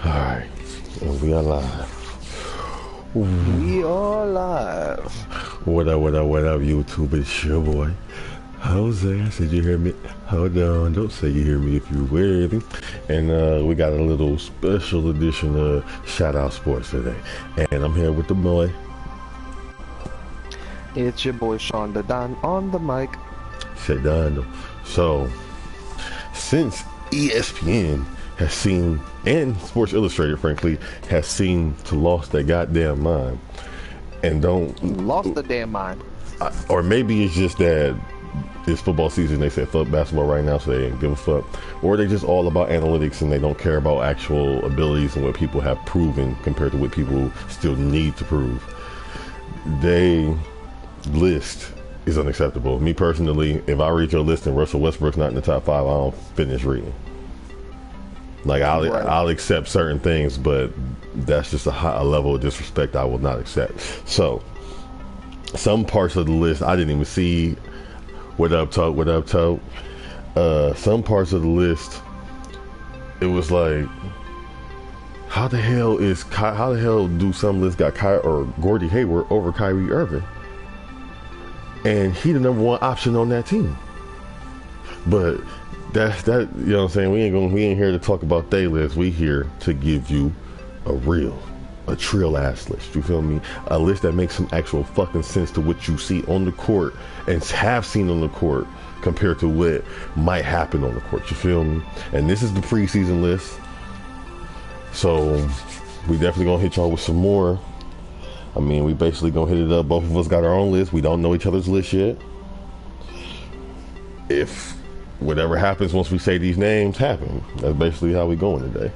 Alright, and we are live. We are live. What up, YouTube? It's your boy, Jose. I said you hear me. Hold on, don't say you hear me if you're ready. And we got a little special edition of Shout Out Sports today. And I'm here with the boy. It's your boy Sean the Donn on the mic. Say Donn. So, since ESPN has seen, and Sports Illustrated, frankly, has seen to lost their goddamn mind, and don't lost the damn mind, or maybe it's just that it's football season. They said fuck basketball right now, so they didn't give a fuck, or they just all about analytics and they don't care about actual abilities and what people have proven compared to what people still need to prove. They list is unacceptable. Me personally, if I read your list and Russell Westbrook's not in the top 5, I don't finish reading. Like I'll accept certain things, but that's just a level of disrespect I will not accept. So some parts of the list I didn't even see. What up, Tote? What up, Tote? Some parts of the list, it was like, how the hell do some lists got Gordie Hayward over Kyrie Irving? And he the number one option on that team. But that you know what I'm saying, we ain't here to talk about they list. We here to give you a trill ass list. You feel me? A list that makes some actual fucking sense to what you see on the court and have seen on the court compared to what might happen on the court. You feel me? And this is the preseason list. So we definitely gonna hit y'all with some more. I mean, we basically gonna hit it up. Both of us got our own list. We don't know each other's list yet. If whatever happens once we say these names happen, that's basically how we going today.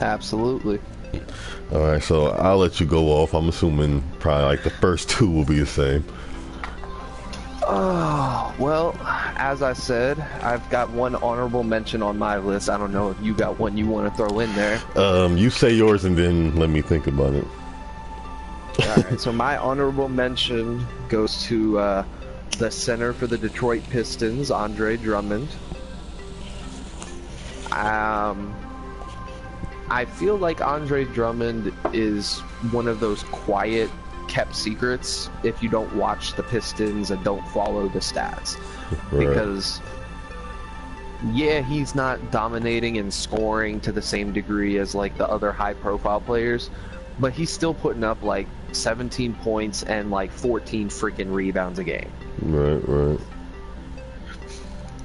Absolutely. All right, so I'll let you go off. I'm assuming probably like the first two will be the same. Oh, well, as I said, I've got one honorable mention on my list. I don't know if you got one you want to throw in there. You say yours and then let me think about it. All right, so my honorable mention goes to the center for the Detroit Pistons, Andre Drummond. I feel like Andre Drummond is one of those quiet, kept secrets if you don't watch the Pistons and don't follow the stats. Right. Because, yeah, he's not dominating and scoring to the same degree as, like, the other high-profile players, but he's still putting up, like, 17 points and, like, 14 freaking rebounds a game. Right.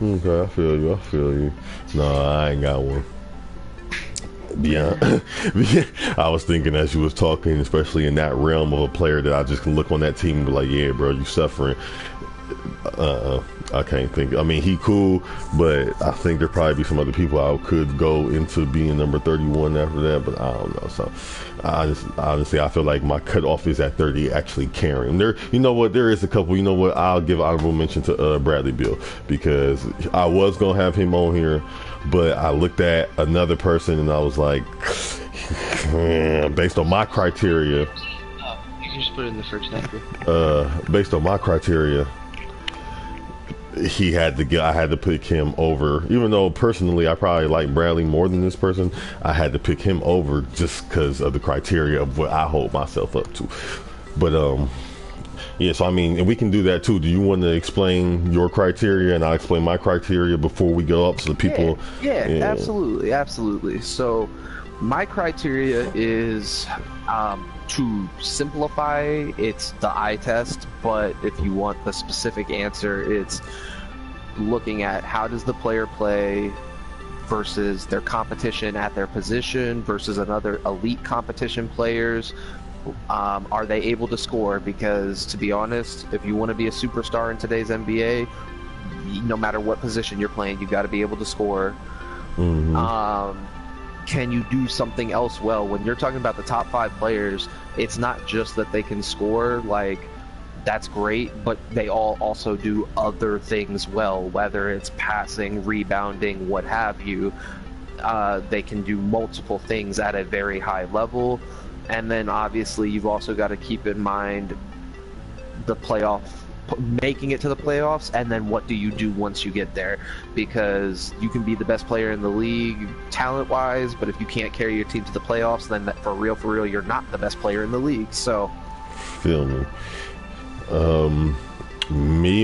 Okay, I feel you. No, I ain't got one. Yeah, I was thinking as you was talking, especially in that realm of a player that I just can look on that team and be like, yeah, bro, you suffering. I can't think. I mean, he cool, but I think there probably be some other people I could go into being number 31 after that, but I don't know. So honestly, I feel like my cutoff is at 30, actually carrying. There, you know what, there is a couple, you know what, I'll give honorable mention to Bradley Beal, because I was going to have him on here, but I looked at another person and I was like, based on my criteria. You can just put it in the search network. Based on my criteria, I had to pick him over, even though personally I probably like Bradley more than this person. I had to pick him over just because of the criteria of what I hold myself up to. But yeah, so I mean, and we can do that too. Do you want to explain your criteria and I'll explain my criteria before we go up so the people? Yeah, absolutely. So my criteria is to simplify, it's the eye test, but if you want the specific answer, it's looking at how does the player play versus their competition at their position versus another elite competition players. Are they able to score? Because to be honest, if you want to be a superstar in today's NBA, no matter what position you're playing, you got to be able to score. Mm-hmm. Can you do something else well? When you're talking about the top 5 players, it's not just that they can score, like, that's great, but they all also do other things well, whether it's passing, rebounding, what have you. They can do multiple things at a very high level. And then obviously you've also got to keep in mind the playoff making it to the playoffs, and then what do you do once you get there? Because you can be the best player in the league talent-wise, but if you can't carry your team to the playoffs, then for real, you're not the best player in the league. So, feel me.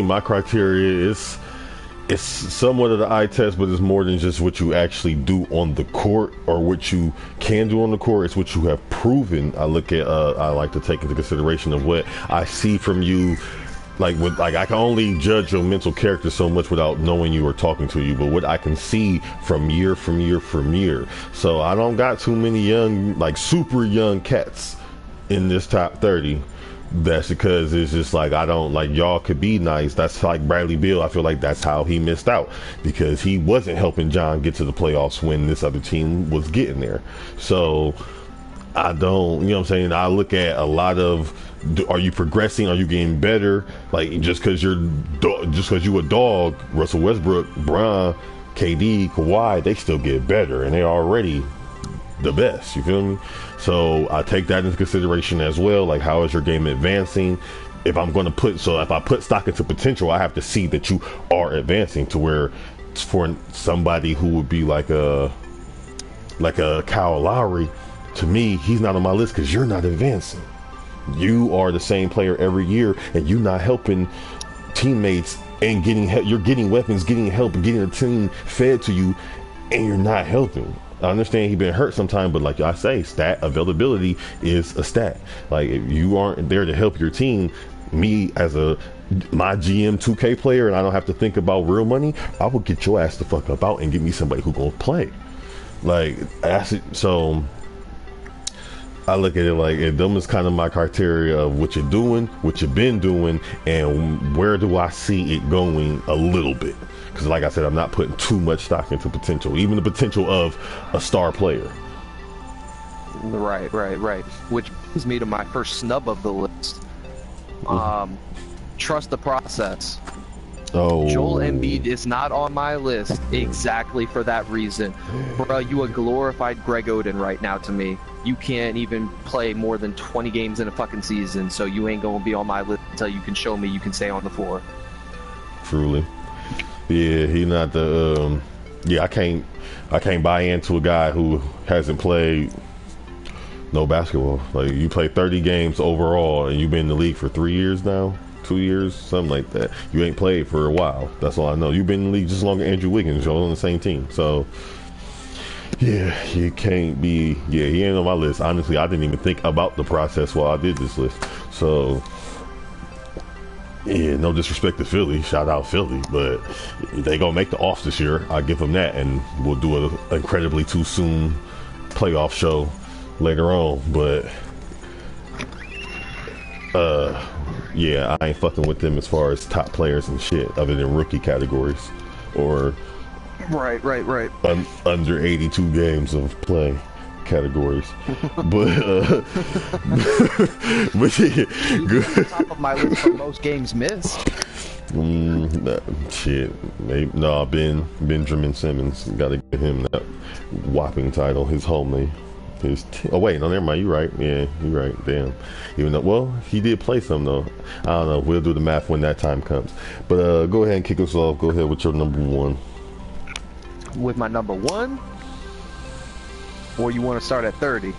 My criteria is it's somewhat of the eye test, but it's more than just what you actually do on the court or what you can do on the court. It's what you have proven. I like to take into consideration of what I see from you. I can only judge your mental character so much without knowing you or talking to you, but what I can see from year. So I don't got too many young, super young cats in this top 30. That's because it's just I don't y'all could be nice. That's like Bradley Beal. I feel like that's how he missed out, because he wasn't helping John get to the playoffs when this other team was getting there. So I don't, you know what I'm saying? I look at a lot of, are you progressing? Are you getting better? Just because you a dog, Russell Westbrook, Bron, KD, Kawhi, they still get better, and they're already the best. You feel me? So I take that into consideration as well. How is your game advancing? If I put stock into potential, I have to see that you are advancing to where, for somebody who would be like a Kyle Lowry, to me, he's not on my list because you're not advancing. You are the same player every year, and you're not helping teammates and you're getting weapons, getting help, getting a team fed to you, and you're not helping. I understand he's been hurt sometime, but like I say, stat availability is a stat. If you aren't there to help your team, me as my GM 2K player, and I don't have to think about real money, I will get your ass the fuck up out and get me somebody who gonna play. So I look at it them is kind of my criteria of what you're doing, what you've been doing, and where do I see it going a little bit. Because like I said, I'm not putting too much stock into potential, even the potential of a star player. Right. Which brings me to my first snub of the list. Trust the process. Oh. Joel Embiid is not on my list exactly for that reason. Bro, you a glorified Greg Oden right now to me. You can't even play more than 20 games in a fucking season, so you ain't gonna be on my list until you can show me you can stay on the floor. Truly. Yeah, he not the I can't buy into a guy who hasn't played no basketball. You play 30 games overall and you've been in the league for 3 years now, 2 years, something like that. You ain't played for a while. That's all I know. You've been in the league just longer than Andrew Wiggins. You're on the same team. So yeah, you can't be. Yeah, he ain't on my list. Honestly, I didn't even think about the process while I did this list. So yeah, no disrespect to Philly. Shout out Philly, but they gonna make the offs this year. I give them that, and we'll do an incredibly too soon playoff show later on. But yeah, I ain't fucking with them as far as top players and shit, other than rookie categories or Right. under 82 games of play categories. But yeah, good. Top of my list for most games missed. Shit. Maybe, no, Benjamin Simmons. Gotta give him that whopping title. His homie. Oh wait, no, never mind. You right. Yeah, you right. Damn. Even though, well, he did play some though. I don't know. We'll do the math when that time comes. But go ahead and kick us off. Go ahead with your number one. With my number one, or you want to start at 30?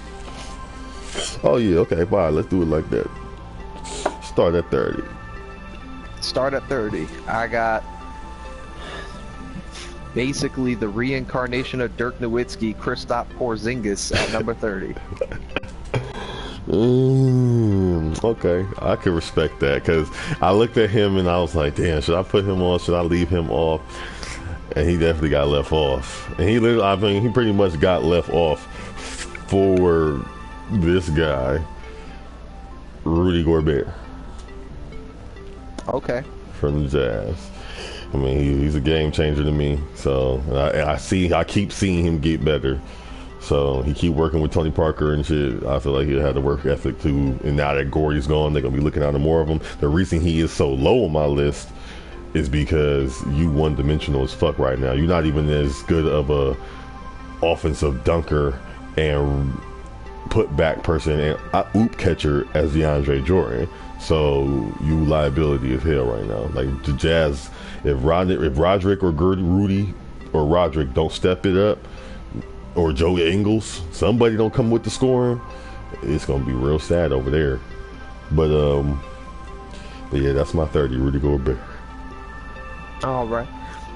Oh yeah, okay, fine. Let's do it like that. Start at 30. Start at 30. I got basically the reincarnation of Dirk Nowitzki, Kristaps Porzingis at number 30. Okay, I can respect that, because I looked at him and I was like, damn, should I put him on? Should I leave him off? And he definitely got left off. And he pretty much got left off for this guy, Rudy Gobert. Okay. From the Jazz. I mean, he's a game changer to me. So I keep seeing him get better. So he keep working with Tony Parker and shit. I feel like he'll have the work ethic too. And now that Gordy's gone, they're gonna be looking out at more of him. The reason he is so low on my list is because you one-dimensional as fuck right now. You're not even as good of a offensive dunker and putback person and oop catcher as DeAndre Jordan. So you liability as hell right now. Like the Jazz, if Roderick or Rudy or Roderick don't step it up, or Joe Ingles, somebody don't come with the scoring, it's gonna be real sad over there. But yeah, that's my 30, Rudy Gobert. All right.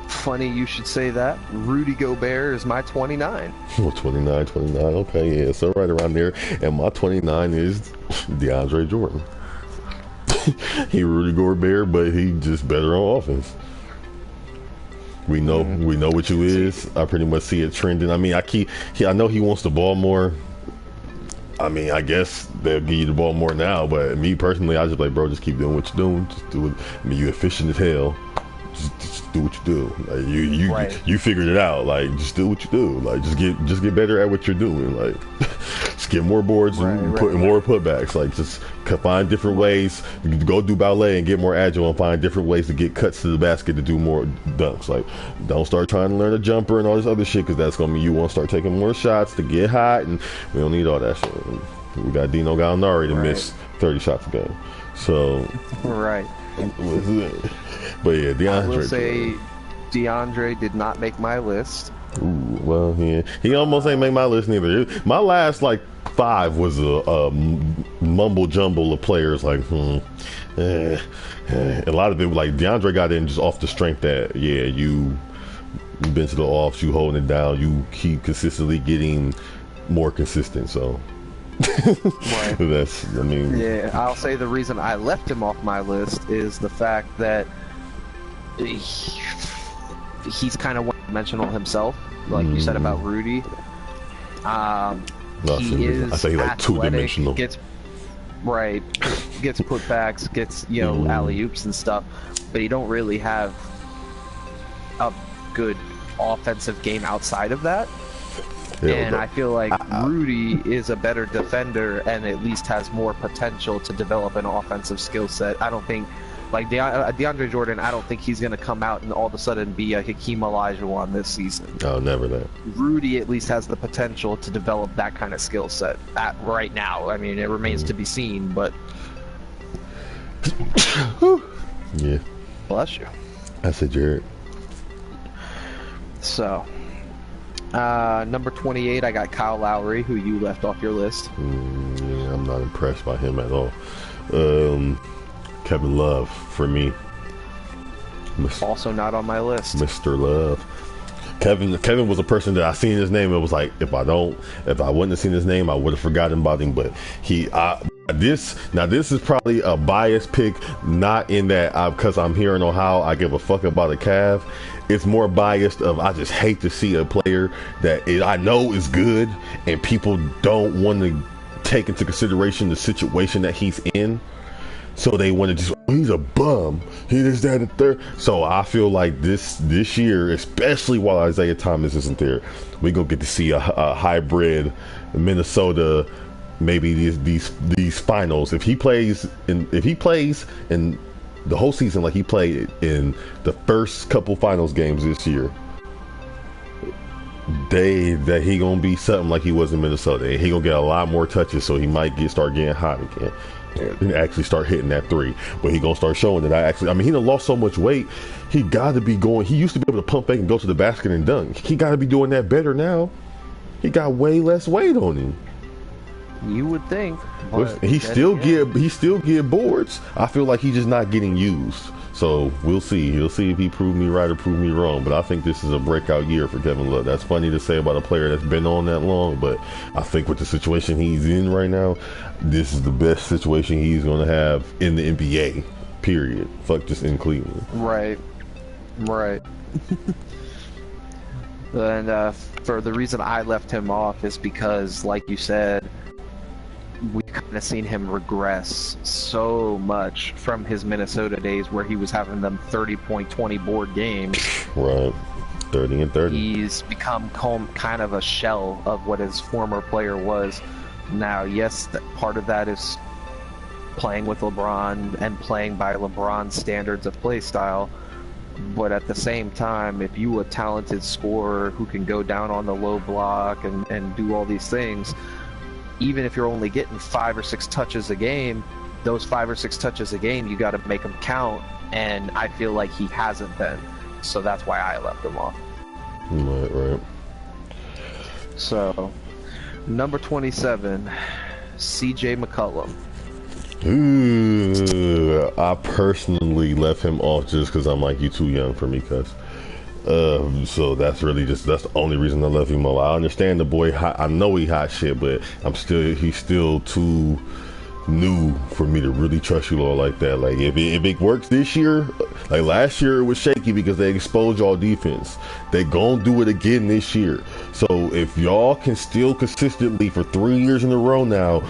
Funny you should say that. Rudy Gobert is my 29. Oh, 29. Okay, yeah, so right around there. And my 29 is DeAndre Jordan. He Rudy Gobert, but he just better on offense. We know what you is. I pretty much see it trending. I mean, I know he wants the ball more. I mean, I guess they'll give you the ball more now, but me personally, I just like, bro, just keep doing what you're doing. Just do it. I mean, you efficient as hell. Just do what you do. Like you figured it out. Like just do what you do. Like just get better at what you're doing. Like just get more boards and put more putbacks. Like just find different ways. Go do ballet and get more agile and find different ways to get cuts to the basket to do more dunks. Like don't start trying to learn a jumper and all this other shit because that's gonna mean you want to start taking more shots to get hot, and we don't need all that shit. We got Dino Gallinari to miss 30 shots a game. So but yeah, DeAndre. I will say DeAndre did not make my list. Ooh, well, yeah, he almost ain't make my list neither. My last like 5 was a mumble jumble of players. Like, a lot of it like DeAndre got in just off the strength that you've been to the offs, you holding it down, you keep consistently getting more consistent. So. I'll say the reason I left him off my list is the fact that he's kind of one-dimensional himself, like you said about Rudy. He is, I say, like two-dimensional. Gets putbacks, gets alley-oops and stuff, but he don't really have a good offensive game outside of that. And I feel like Rudy is a better defender and at least has more potential to develop an offensive skill set. I don't think, like DeAndre Jordan, I don't think he's going to come out and all of a sudden be a Hakeem Olajuwon this season. Oh, never that. Rudy at least has the potential to develop that kind of skill set right now. I mean, it remains to be seen, but... Yeah. Bless you. I said Jared. So... number 28, I got Kyle Lowry, who you left off your list. Yeah, I'm not impressed by him at all. Kevin Love for me. Also not on my list. Mr. Love. Kevin was a person that I seen his name. It was like if I wouldn't have seen his name, I would have forgotten about him. But this is probably a biased pick, not in that because I'm here in Ohio, I give a fuck about a Cav. It's more biased of I just hate to see a player that I know is good and people don't want to take into consideration the situation that he's in. So they want to just, he's a bum. He is that and third. So I feel like this year, especially while Isaiah Thomas isn't there, we're gonna get to see a hybrid Minnesota. Maybe these finals. If he plays in the whole season like he played in the first couple finals games this year, that he gonna be something like he was in Minnesota, and he gonna get a lot more touches. So he might start getting hot again. And actually start hitting that three, but he gonna start showing that he done lost so much weight. He got to be going. He used to be able to pump fake and go to the basket and dunk. He got to be doing that better now. He got way less weight on him. You would think, he still get boards. I feel like he's just not getting used. So we'll see. He'll see if he proved me right or proved me wrong. But I think this is a breakout year for Kevin Love. That's funny to say about a player that's been on that long, but I think with the situation he's in right now, this is the best situation he's going to have in the NBA, period. Fuck just in Cleveland. Right. And for the reason I left him off is because, like you said, we've kind of seen him regress so much from his Minnesota days where he was having them 30-point, 20-board games. Right. 30 and 30. He's become kind of a shell of what his former player was. Now, yes, part of that is playing with LeBron and playing by LeBron's standards of play style. But at the same time, if you a talented scorer who can go down on the low block and do all these things, even if you're only getting 5 or 6 touches a game, those 5 or 6 touches a game, you got to make them count. And I feel like he hasn't been. So that's why I left him off. Right. So, number 27, CJ McCollum. Ooh, I personally left him off just because I'm like, you too young for me, cuz. So that's the only reason I left him off. I understand the boy hot, I know he hot shit, but he's still too new for me to really trust you all like that. Like if it works this year, like last year it was shaky because they exposed y'all defense. They gon' do it again this year. So if y'all can still consistently for 3 years in a row now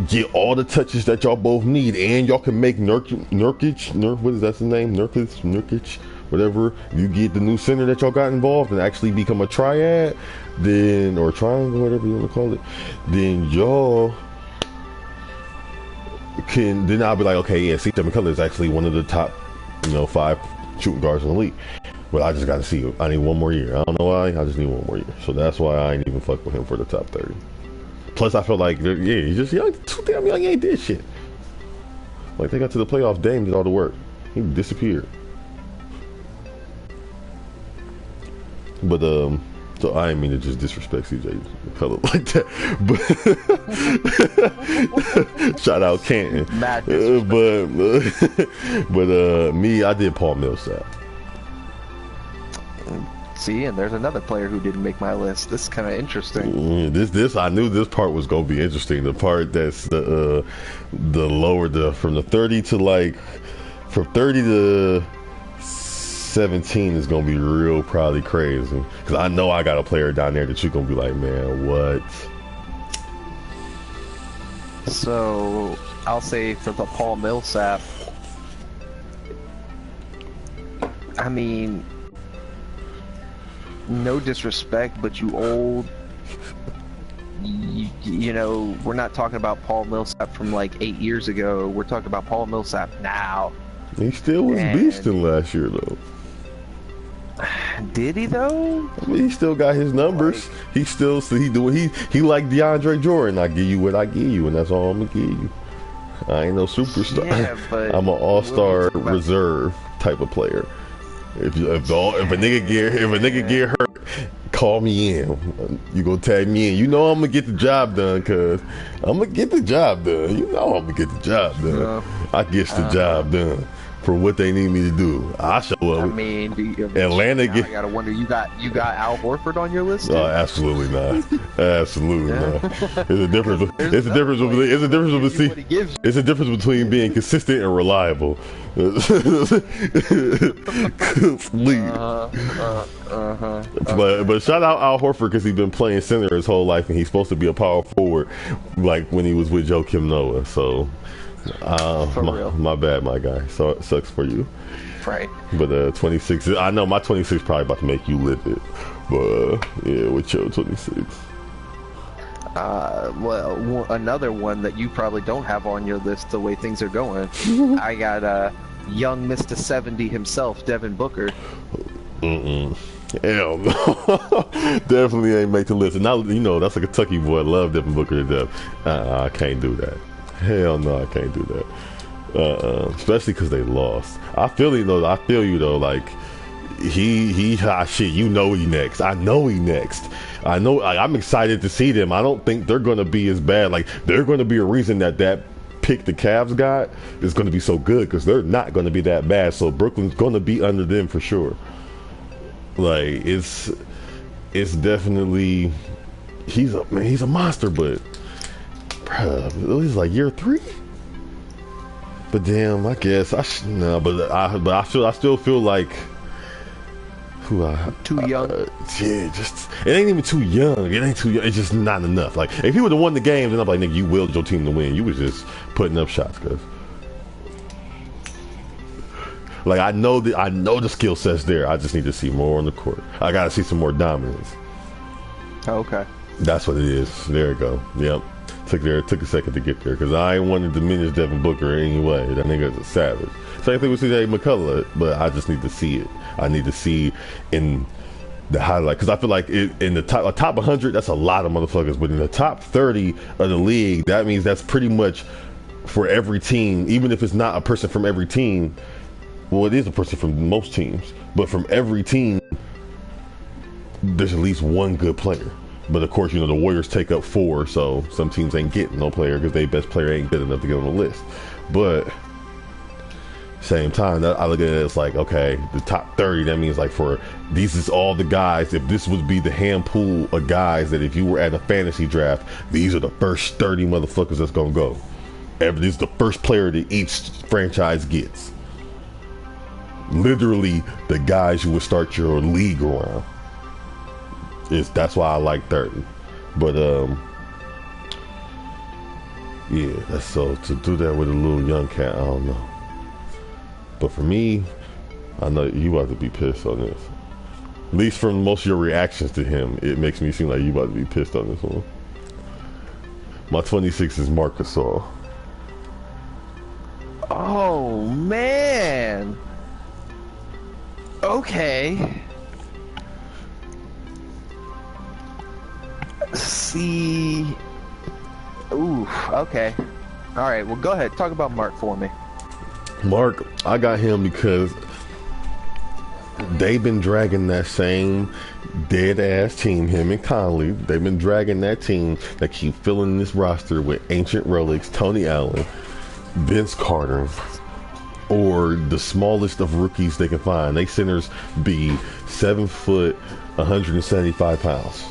get all the touches that y'all both need, and y'all can make Nurkic, what is that his name? Nurkic, whatever. You get the new center that y'all got involved and actually become a triad, then, or triangle, whatever you want to call it, then y'all can, then I'll be like, okay, yeah, CJ McCollum is actually one of the top, 5 shooting guards in the league. But I just got to see. I need one more year. I don't know why. I just need one more year. So that's why I ain't even fuck with him for the top 30. Plus, I feel like, yeah, he's just young. Too damn young. He ain't did shit. Like, they got to the playoffs. Dame did all the work. He disappeared. But, so I didn't mean to just disrespect CJ McCollum like that. But shout out Canton. But me, I did Paul Millsap. See, and there's another player who didn't make my list. This is kind of interesting. This I knew this part was gonna be interesting. The part that's the lower, from the 30 to like, from 30 to 17 is gonna be real probably crazy, because I know I got a player down there that you're gonna be like, man, what? So I'll say for the Paul Millsap, I mean, no disrespect, but you old. We're not talking about Paul Millsap from like 8 years ago. We're talking about Paul Millsap now. He still was beasting last year though. Did he though? I mean, he still got his numbers. He like DeAndre Jordan. I give you what I give you, and that's all I'm gonna give you. I ain't no superstar. Yeah, but I'm an all-star reserve type of player. If a nigga get hurt, call me in. You gonna tag me in. You know I'm gonna get the job done, cuz I'm gonna get the job done. You know I'm gonna get the job done. I get the job done for what they need me to do. I show up. I mean, Atlanta. I gotta wonder. You got Al Horford on your list? Oh, absolutely not. Absolutely not. It's a difference. It's a difference between being consistent and reliable. But shout out Al Horford, because he's been playing center his whole life, and he's supposed to be a power forward, like when he was with Joakim Noah. So. My bad, my guy. So it sucks for you. Right. But 26, I know my 26 probably about to make you live it. But yeah, with your 26. Well, another one that you probably don't have on your list the way things are going. I got young Mr. 70 himself, Devin Booker. Hell no. Definitely ain't make the list. And now, that's a Kentucky boy. I love Devin Booker to death. I can't do that. Hell no, I can't do that. Especially because they lost. I feel you though. Like he hot shit. He next. I know he next. I know. I'm excited to see them. I don't think they're gonna be as bad. Like they're gonna be a reason that pick the Cavs got is gonna be so good, because they're not gonna be that bad. So Brooklyn's gonna be under them for sure. Like it's definitely he's a monster, but. He's like year 3, but damn, I guess I still feel like too young. Just it ain't even too young. It ain't too young. It's just not enough. Like if he would have won the game, then I'm like, nigga, you willed your team to win. You was just putting up shots, cuz. Like I know the skill set's there. I just need to see more on the court. I gotta see some more dominance. Okay. That's what it is. There you go. Yep. Took a second to get there, because I ain't want to diminish Devin Booker anyway. That nigga's a savage. Same thing with CJ McCollum, but I just need to see it. I need to see in the highlight, because I feel like in the top 100, that's a lot of motherfuckers, but in the top 30 of the league, that means that's pretty much for every team, even if it's not a person from every team. Well, it is a person from most teams, but from every team, there's at least one good player. But of course, the Warriors take up 4, so some teams ain't getting no player because their best player ain't good enough to get on the list. But same time, I look at it as like, okay, the top 30, that means like for these is all the guys. If this would be the hand pool of guys that if you were at a fantasy draft, these are the first 30 motherfuckers that's gonna go. This is the first player that each franchise gets. Literally the guys you would start your league around. That's why I like 30. But yeah, that's so to do that with a little young cat, I don't know. But for me, I know you about to be pissed on this. At least from most of your reactions to him, it makes me seem like you about to be pissed on this one. My 26 is Marc Gasol. Oh man. Okay. See. Ooh. Okay. All right. Well, go ahead. Talk about Marc for me. Marc, I got him because they've been dragging that same dead ass team, him and Conley. They've been dragging that team that keep filling this roster with ancient relics, Tony Allen, Vince Carter, or the smallest of rookies they can find. They centers be 7 foot, 175 pounds.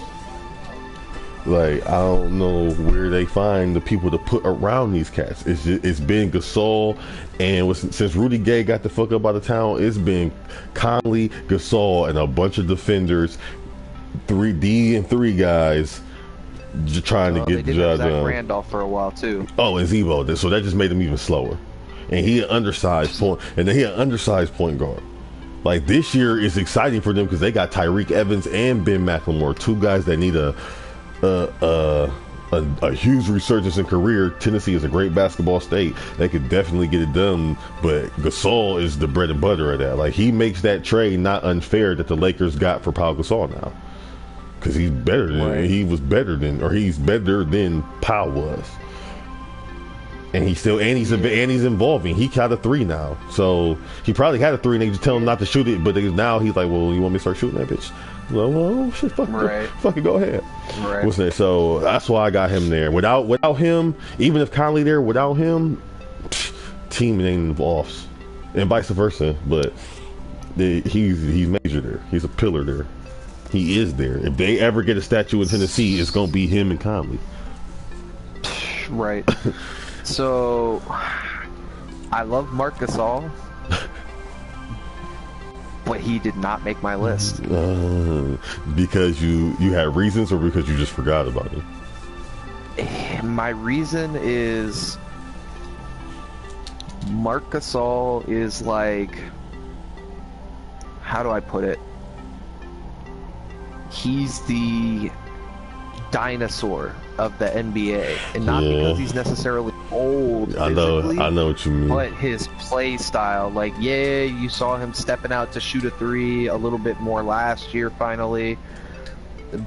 Like, I don't know where they find the people to put around these cats. It's been Gasol, and since Rudy Gay got the fuck up out of town, it's been Conley, Gasol, and a bunch of defenders, 3D and 3 guys, just trying to get the job done. Randolph for a while too. Oh, and Zebo, so that just made him even slower. And he an undersized point guard. Like, this year is exciting for them because they got Tyreke Evans and Ben McLemore, 2 guys that need a huge resurgence in career. Tennessee is a great basketball state. They could definitely get it done, but Gasol is the bread and butter of that. Like, he makes that trade not unfair that the Lakers got for Pau Gasol now, because he's better than he's better than Pau was, and he's involving. He got a 3 now, so he probably had a 3 and they just tell him not to shoot it, but now he's like, well, you want me to start shooting that bitch? Well, shit, fucking go ahead. Right. What's that? So that's why I got him there. Without him, even if Conley there, without him, team ain't involved, and vice versa. But he's major there. He's a pillar there. He is there. If they ever get a statue in Tennessee, it's gonna be him and Conley. Right. So I love Marc Gasol, but he did not make my list. Because you had reasons, or because you just forgot about him? My reason is Marc Gasol is like, how do I put it? He's the dinosaur of the NBA, and not because he's necessarily old. I know what you mean. But his play style, like, you saw him stepping out to shoot a 3 a little bit more last year, finally.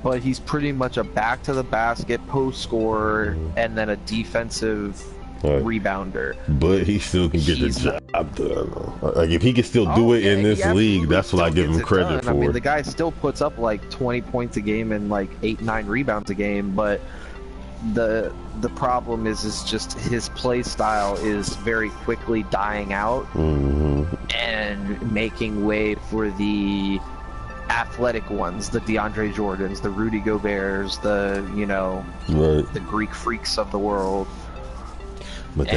But he's pretty much a back to the basket post scorer, and then a defensive rebounder. But he still can get the job done. Like, if he can still do it in this league, that's what I give him credit for. I mean, the guy still puts up like 20 points a game and like 8-9 rebounds a game, but the problem is just his play style is very quickly dying out and making way for the athletic ones, the DeAndre Jordans, the Rudy Goberts, the the Greek freaks of the world. But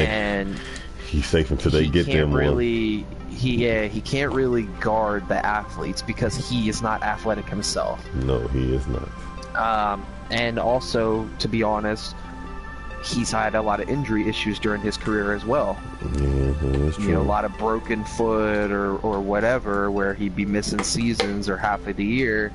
he's safe until they get them. He can't really guard the athletes because he is not athletic himself. No, he is not. And also, to be honest, he's had a lot of injury issues during his career as well. That's true. A lot of broken foot or whatever, where he'd be missing seasons or half of the year.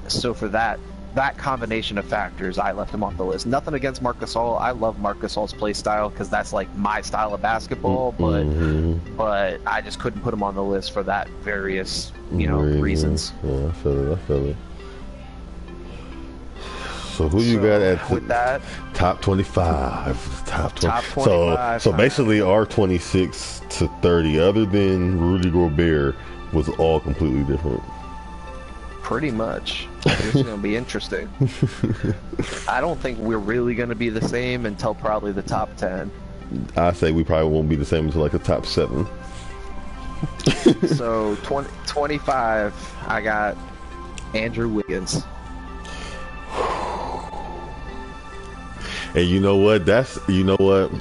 So for that, that combination of factors, I left him off the list. Nothing against Marc Gasol. I love Marc Gasol's play style because that's like my style of basketball. But I just couldn't put him on the list for that various reasons. Yeah, I feel it. So who you got at with that top 25? Top 25. So basically, our 26 to 30, other than Rudy Gobert, was all completely different. Pretty much. It's going to be interesting. I don't think we're really going to be the same until probably the top 10. I say we probably won't be the same until like the top 7. So 25, I got Andrew Wiggins. And you know what?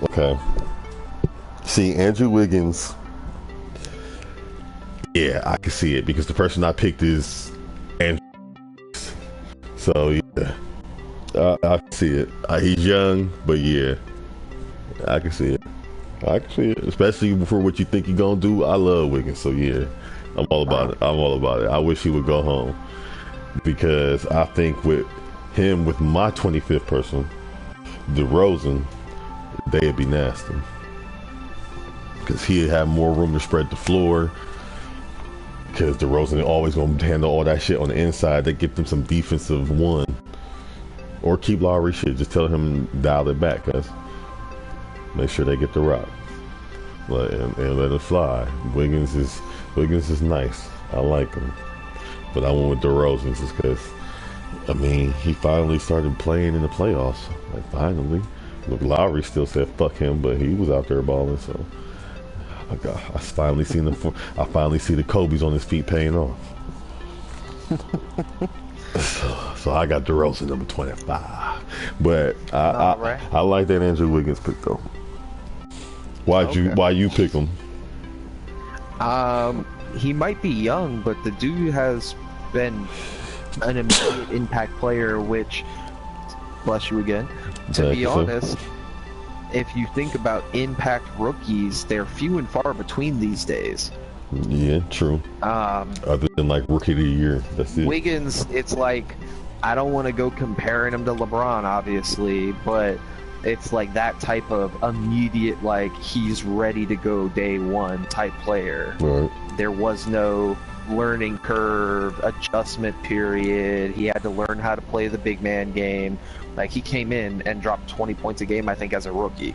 Okay. See, Andrew Wiggins. Yeah, I can see it because the person I picked is Andrew. So yeah, I can see it. He's young, but yeah, I can see it. Especially for what you think you're gonna do. I love Wiggins, so yeah, I'm all about it. I wish he would go home because I think with him, with my 25th person, DeRozan, they'd be nasty because he'd have more room to spread the floor. Because DeRozan always gonna handle all that shit on the inside. They get them some defensive one, or keep Lowry shit. Just tell him dial it back, cause make sure they get the rock, and let it fly. Wiggins is nice. I like him, but I went with DeRozan just because. I mean, he finally started playing in the playoffs. Like finally, look, Lowry still said fuck him, but he was out there balling. So. I finally see the Kobe's on his feet paying off. So I got DeRozan number 25, but I like that Andrew Wiggins pick though. Why you pick him? He might be young, but the dude has been an immediate impact player. Which, bless you again. To be honest. If you think about impact rookies, they're few and far between these days. Yeah, true. Other than like rookie of the year, that's it. Wiggins, it's like, I don't want to go comparing him to LeBron, obviously, but it's like that type of immediate, like he's ready to go day one type player. Right. There was no learning curve, adjustment period. He had to learn how to play the big man game. Like, he came in and dropped 20 points a game, I think, as a rookie.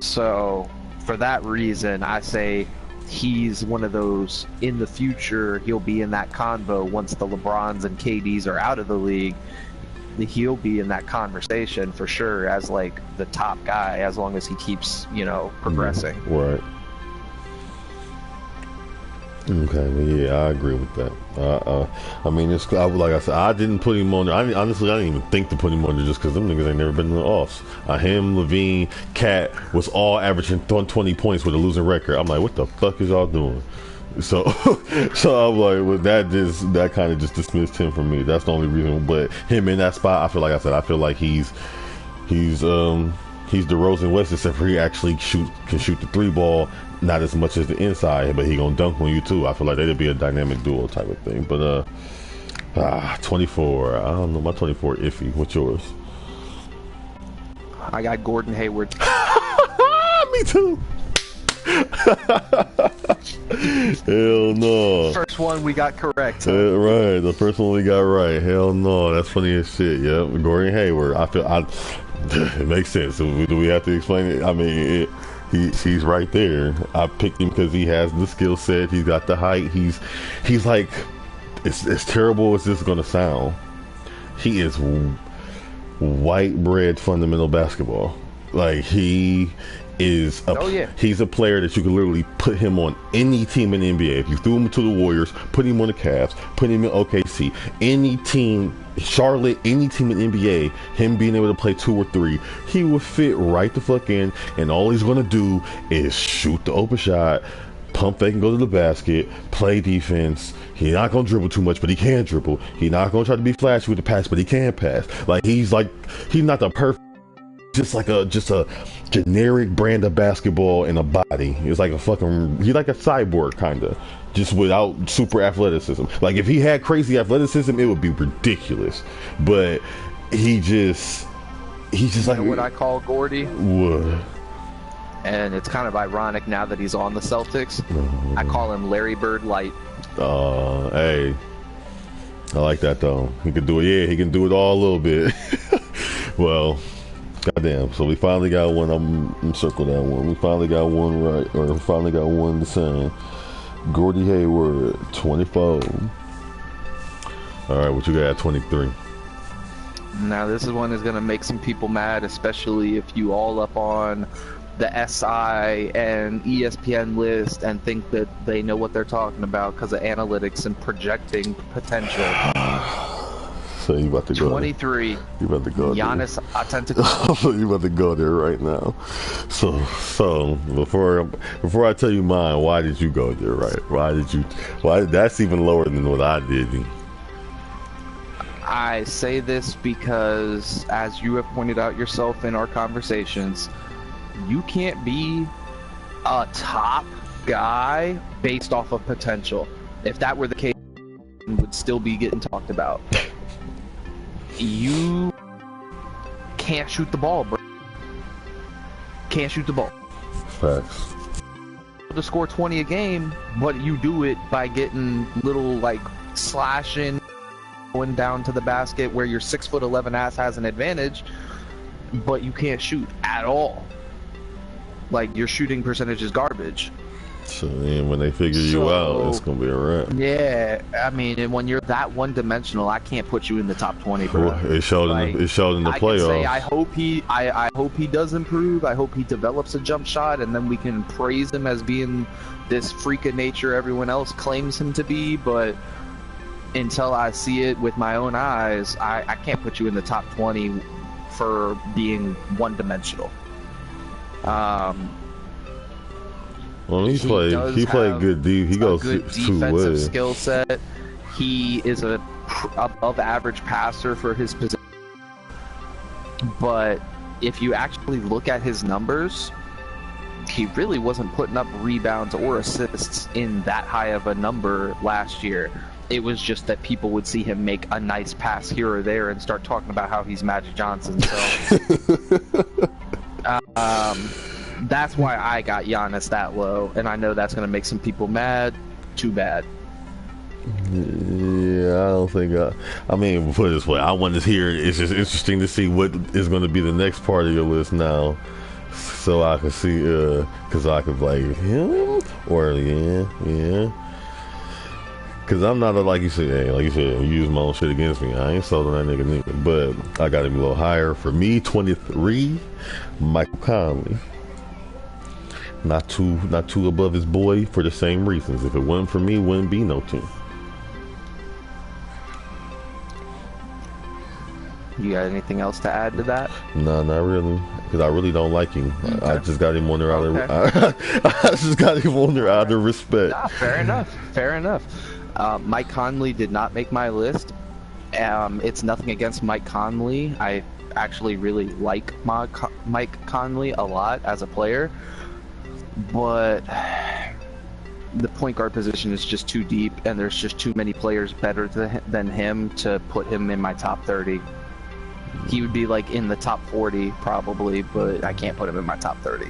So, for that reason, I say he's one of those, in the future, he'll be in that convo once the LeBrons and KDs are out of the league. He'll be in that conversation for sure as, like, the top guy, as long as he keeps, progressing. Right. Okay, well, yeah, I agree with that. I mean, it's like I said, I didn't put him on there. Honestly, I didn't even think to put him on there just because them niggas ain't never been in the offs. Him, Levine, Cat was all averaging 20 points with a losing record. I'm like, what the fuck is y'all doing? So I'm like, well, that kind of just dismissed him from me. That's the only reason. But him in that spot, I feel like he's DeRozan West, except for he actually can shoot the 3 ball. Not as much as the inside, but he gonna dunk on you too. I feel like that'd be a dynamic duo type of thing. But 24, I don't know, my 24 iffy. What's yours? I got Gordon Hayward. Me too. Hell no. First one we got correct. Right, the first one we got right. Hell no, that's funny as shit. Yep, Gordon Hayward. It makes sense. Do we have to explain it? I mean, he's right there. I picked him because he has the skill set. He's got the height. He's like, it's terrible as this is gonna sound. He is white bread fundamental basketball. Like he is he's a player that you can literally put him on any team in the NBA. If you threw him to the Warriors, put him on the Cavs, put him in OKC, any team, Charlotte, any team in the NBA, him being able to play 2 or 3, he would fit right the fuck in, and all he's gonna do is shoot the open shot, pump fake and go to the basket, play defense. He's not gonna dribble too much, but he can dribble. He's not gonna try to be flashy with the pass, but he can pass. He's not the perfect, just a generic brand of basketball in a body. He's like he's like a cyborg kinda. just without super athleticism. Like if he had crazy athleticism, it would be ridiculous. But he just like what I call Gordy. What? And it's kind of ironic now that he's on the Celtics. I call him Larry Bird Light. Hey, I like that though. He can do it. Yeah, he can do it all a little bit. Well, goddamn. So we finally got one. I'm circle that one. We finally got one right, or we finally got one the same. Gordy Hayward, 24. All right, what you got at 23? Now this is one that's gonna make some people mad, especially if you all up on the SI and ESPN list and think that they know what they're talking about because of analytics and projecting potential. So you about to go 23. You about to go Giannis Antetokounmpo. You about to go there right now. So before I tell you mine, why did you go there? Right? Why? That's even lower than what I did. I say this because, as you have pointed out yourself in our conversations, you can't be a top guy based off of potential. If that were the case, it would still be getting talked about. You can't shoot the ball, bro. Can't shoot the ball. Facts. To score 20 a game, but you do it by getting little like slashing, going down to the basket where your 6'11" ass has an advantage, but you can't shoot at all. Like your shooting percentage is garbage. So then when they figure you out, it's gonna be a wrap. Yeah, I mean, and when you're that one-dimensional, I can't put you in the top 20, bro. Well, it showed in the I playoffs. Can say, I hope he does improve. I hope he develops a jump shot, and then we can praise him as being this freak of nature everyone else claims him to be. But until I see it with my own eyes, I can't put you in the top 20 for being one-dimensional. Well, he played good deep. He goes good defensive skill set. He is a above average passer for his position. But if you actually look at his numbers, he really wasn't putting up rebounds or assists in that high of a number last year. It was just that people would see him make a nice pass here or there and start talking about how he's Magic Johnson. So that's why I got Giannis that low, and I know that's going to make some people mad. Too bad. Yeah, I don't think I mean, put it this way, I want to hear it. It's just interesting to see what is going to be the next part of your list now, so I can see, because I could like him or yeah. Because I'm not like you said, you use my own shit against me. I ain't sold on that nigga, but I got him a little higher. For me, 23, Michael Conley. Not too above his boy for the same reasons. If it wasn't for me, wouldn't be no team. You got anything else to add to that? No, not really. Because I really don't like him. Okay. I just got him on there out of out of respect. Nah, fair enough. Mike Conley did not make my list. It's nothing against Mike Conley. I actually really like Mike Conley a lot as a player. But the point guard position is just too deep, and there's just too many players better than him to put him in my top 30. He would be like in the top 40 probably, but I can't put him in my top 30.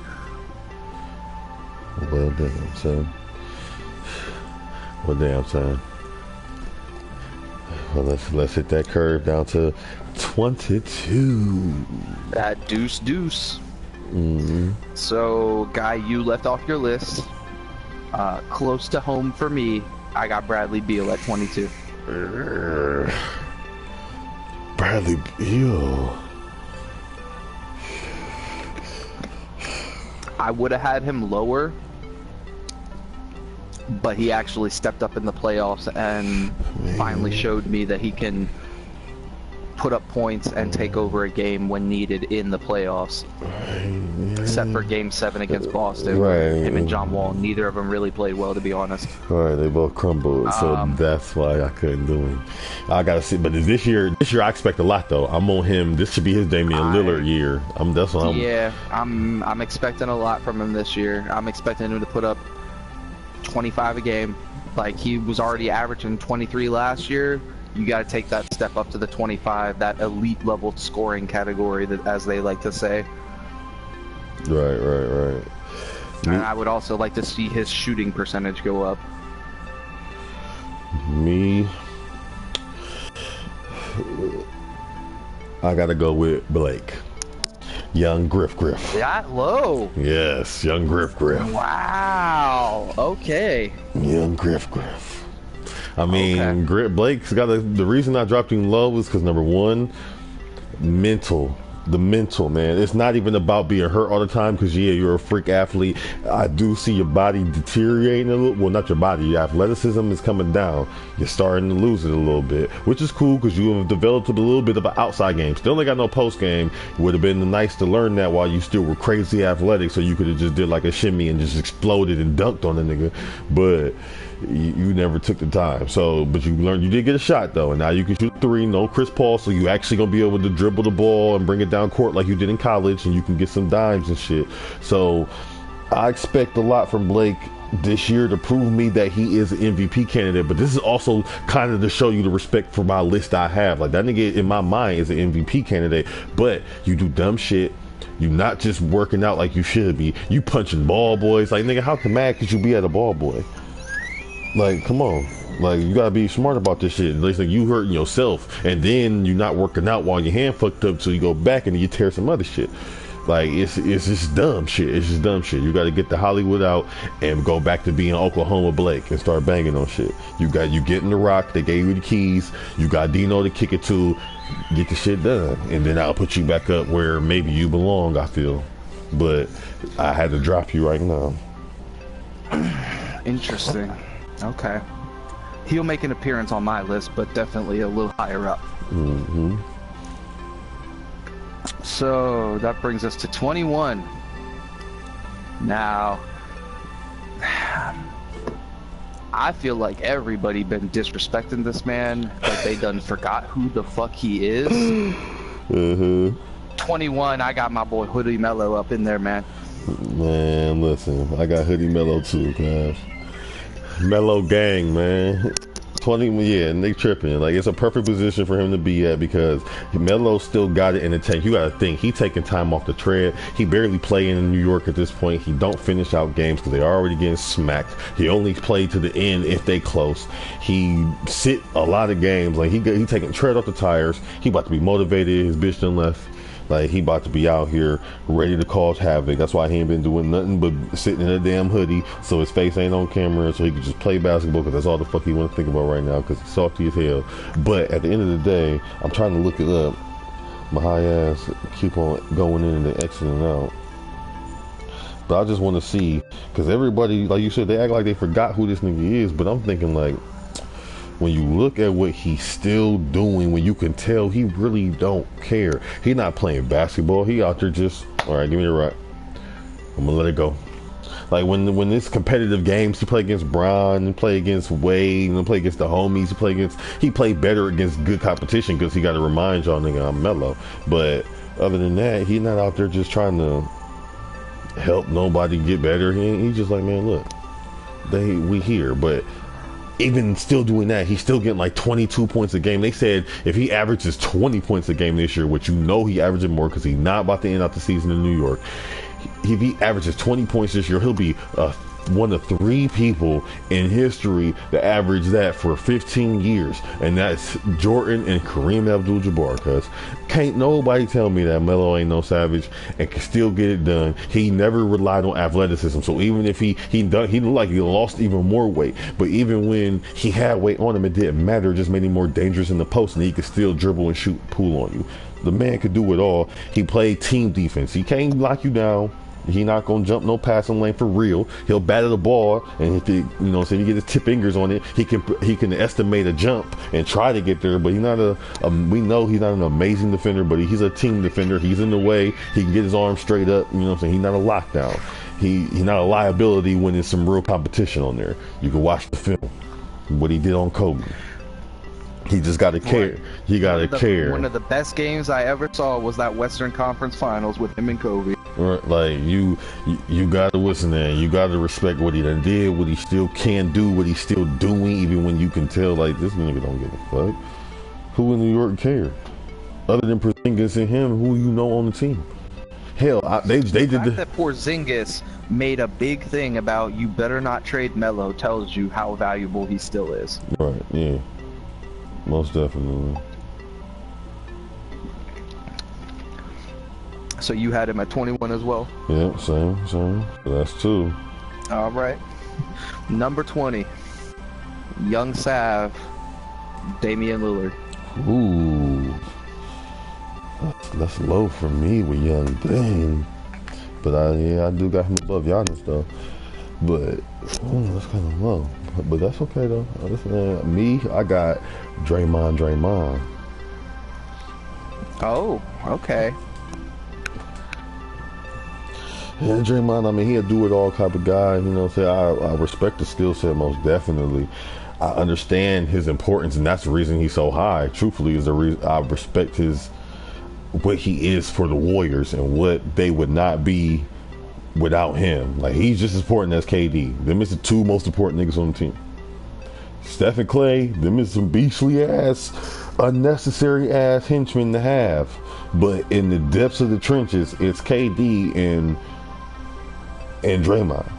Well damn, son. Well, let's hit that curve down to 22. That deuce. Mm-hmm. So, guy, you left off your list. Close to home for me, I got Bradley Beal at 22. Bradley Beal. I would have had him lower, but he actually stepped up in the playoffs and finally showed me that he can put up points and take over a game when needed in the playoffs. Except for Game 7 against Boston. Him and John Wall, neither of them really played well, to be honest. Right, they both crumbled, so that's why I couldn't do him. I gotta see, but this year I expect a lot though. I'm on him. This should be his Damian Lillard year. I'm expecting a lot from him this year. I'm expecting him to put up 25 a game, Like, he was already averaging 23 last year. You got to take that step up to the 25, that elite level scoring category, that, as they like to say. Right. And I would also like to see his shooting percentage go up. Me, I gotta go with Blake. Young Griff. That low? Yes, young Griff. Wow. Okay. Young Griff. I mean, okay. Blake's got the reason I dropped him low is because, number one, the mental, man. It's not even about being hurt all the time, because yeah, you're a freak athlete. I do see your body deteriorating a little. Well, not your body, your athleticism is coming down. You're starting to lose it a little bit, which is cool because you have developed a little bit of an outside game. Still ain't got no post game. It would have been nice to learn that while you still were crazy athletic, so you could have just did like a shimmy and just exploded and dunked on the nigga. But you never took the time. So, but you learned, you did get a shot though, and now you can shoot three. No Chris Paul, so you actually gonna be able to dribble the ball and bring it down court like you did in college, and you can get some dimes and shit. So I expect a lot from Blake this year to prove me that he is an MVP candidate. But this is also kind of to show you the respect for my list I have. Like, that nigga in my mind is an MVP candidate, but you do dumb shit. You not just working out like you should be. You punching ball boys. Like, nigga, how mad could you be at a ball boy? Like, come on. Like, you gotta be smart about this shit. Like, you hurting yourself, and then you're not working out while your hand fucked up, so you go back and you tear some other shit. Like, it's just dumb shit. It's just dumb shit. You gotta get the Hollywood out and go back to being Oklahoma Blake and start banging on shit. You getting the rock. They gave you the keys. You got Dino to kick it to. Get the shit done, and then I'll put you back up where maybe you belong, I feel. But I had to drop you right now. Interesting. Okay. He'll make an appearance on my list, but definitely a little higher up. Mm-hmm. So that brings us to 21. Now, I feel like everybody been disrespecting this man. Like, they done forgot who the fuck he is. Mm-hmm. 21, I got my boy Hoodie Mello up in there, man. Man, listen, I got Hoodie Mello too, guys. Mellow gang, man. 20, yeah, and they tripping. Like, it's a perfect position for him to be at, because Melo still got it in the tank. You gotta think, he taking time off the tread. He barely playing in New York at this point. He don't finish out games because they already getting smacked. He only played to the end if they close. He sit a lot of games. Like, he taking tread off the tires. He about to be motivated. His bitch done left. Like, he about to be out here ready to cause havoc. That's why he ain't been doing nothing but sitting in a damn hoodie, so his face ain't on camera, so he can just play basketball, because that's all the fuck he want to think about right now, because he's salty as hell. But at the end of the day, I'm trying to look it up. My high ass keep on going in and exiting out. But I just want to see, because everybody, like you said, they act like they forgot who this nigga is, but I'm thinking, like, when you look at what he's still doing, when you can tell he really don't care. He not playing basketball. He out there just, all right, give me the rock. I'm gonna let it go. Like, when it's competitive games, he play against Bron, and play against Wade, and play against the homies. He play better against good competition, because he got to remind y'all, nigga, I'm mellow. But other than that, he not out there just trying to help nobody get better. He just like, man, look, we here, but even still doing that, he's still getting like 22 points a game. They said if he averages 20 points a game this year, which you know he averaging more because he's not about to end out the season in New York. If he averages 20 points this year, he'll be one of 3 people in history to average that for 15 years. And that's Jordan and Kareem Abdul-Jabbar, cuz can't nobody tell me that Melo ain't no savage and can still get it done. He never relied on athleticism. So even if he looked like he lost even more weight, but even when he had weight on him, it didn't matter. It just made him more dangerous in the post, and he could still dribble and shoot pool on you. The man could do it all. He played team defense. He can't lock you down. He not gonna jump no passing lane for real. He'll battle the ball, and if he, so if he get his tip fingers on it, he can estimate a jump and try to get there. But he's not we know he's not an amazing defender, but he's a team defender. He's in the way. He can get his arm straight up. You know what I'm saying? He's not a lockdown. He's not a liability when there's some real competition on there. You can watch the film. What he did on Kobe. He just got to care. He got to care. One of the best games I ever saw was that Western Conference Finals with him and Kobe. Right, like you gotta listen there. You gotta respect what he done did, what he still can do, what he's still doing, even when you can tell like this nigga don't give a fuck. Who in New York care? Other than Porzingis and him, who you know on the team? Hell, they did the fact that Porzingis made a big thing about you better not trade Melo tells you how valuable he still is. Right, yeah. Most definitely. So you had him at 21 as well? Yeah, same. So that's 2. All right. Number 20, Young Sav, Damian Lillard. Ooh. That's low for me with Young Dame. But I do got him above Giannis though. But that's kind of low. But that's okay though. Me, I got Draymond. Oh, okay. Yeah, Draymond, I mean, he a do-it-all type of guy, you know what I'm saying? I respect the skill set most definitely. I understand his importance, and that's the reason he's so high. Truthfully, is the reason I respect what he is for the Warriors and what they would not be without him. Like, he's just as important as KD. Them is the 2 most important niggas on the team. Steph and Clay, them is some beastly-ass, unnecessary-ass henchmen to have. But in the depths of the trenches, it's KD and Draymond.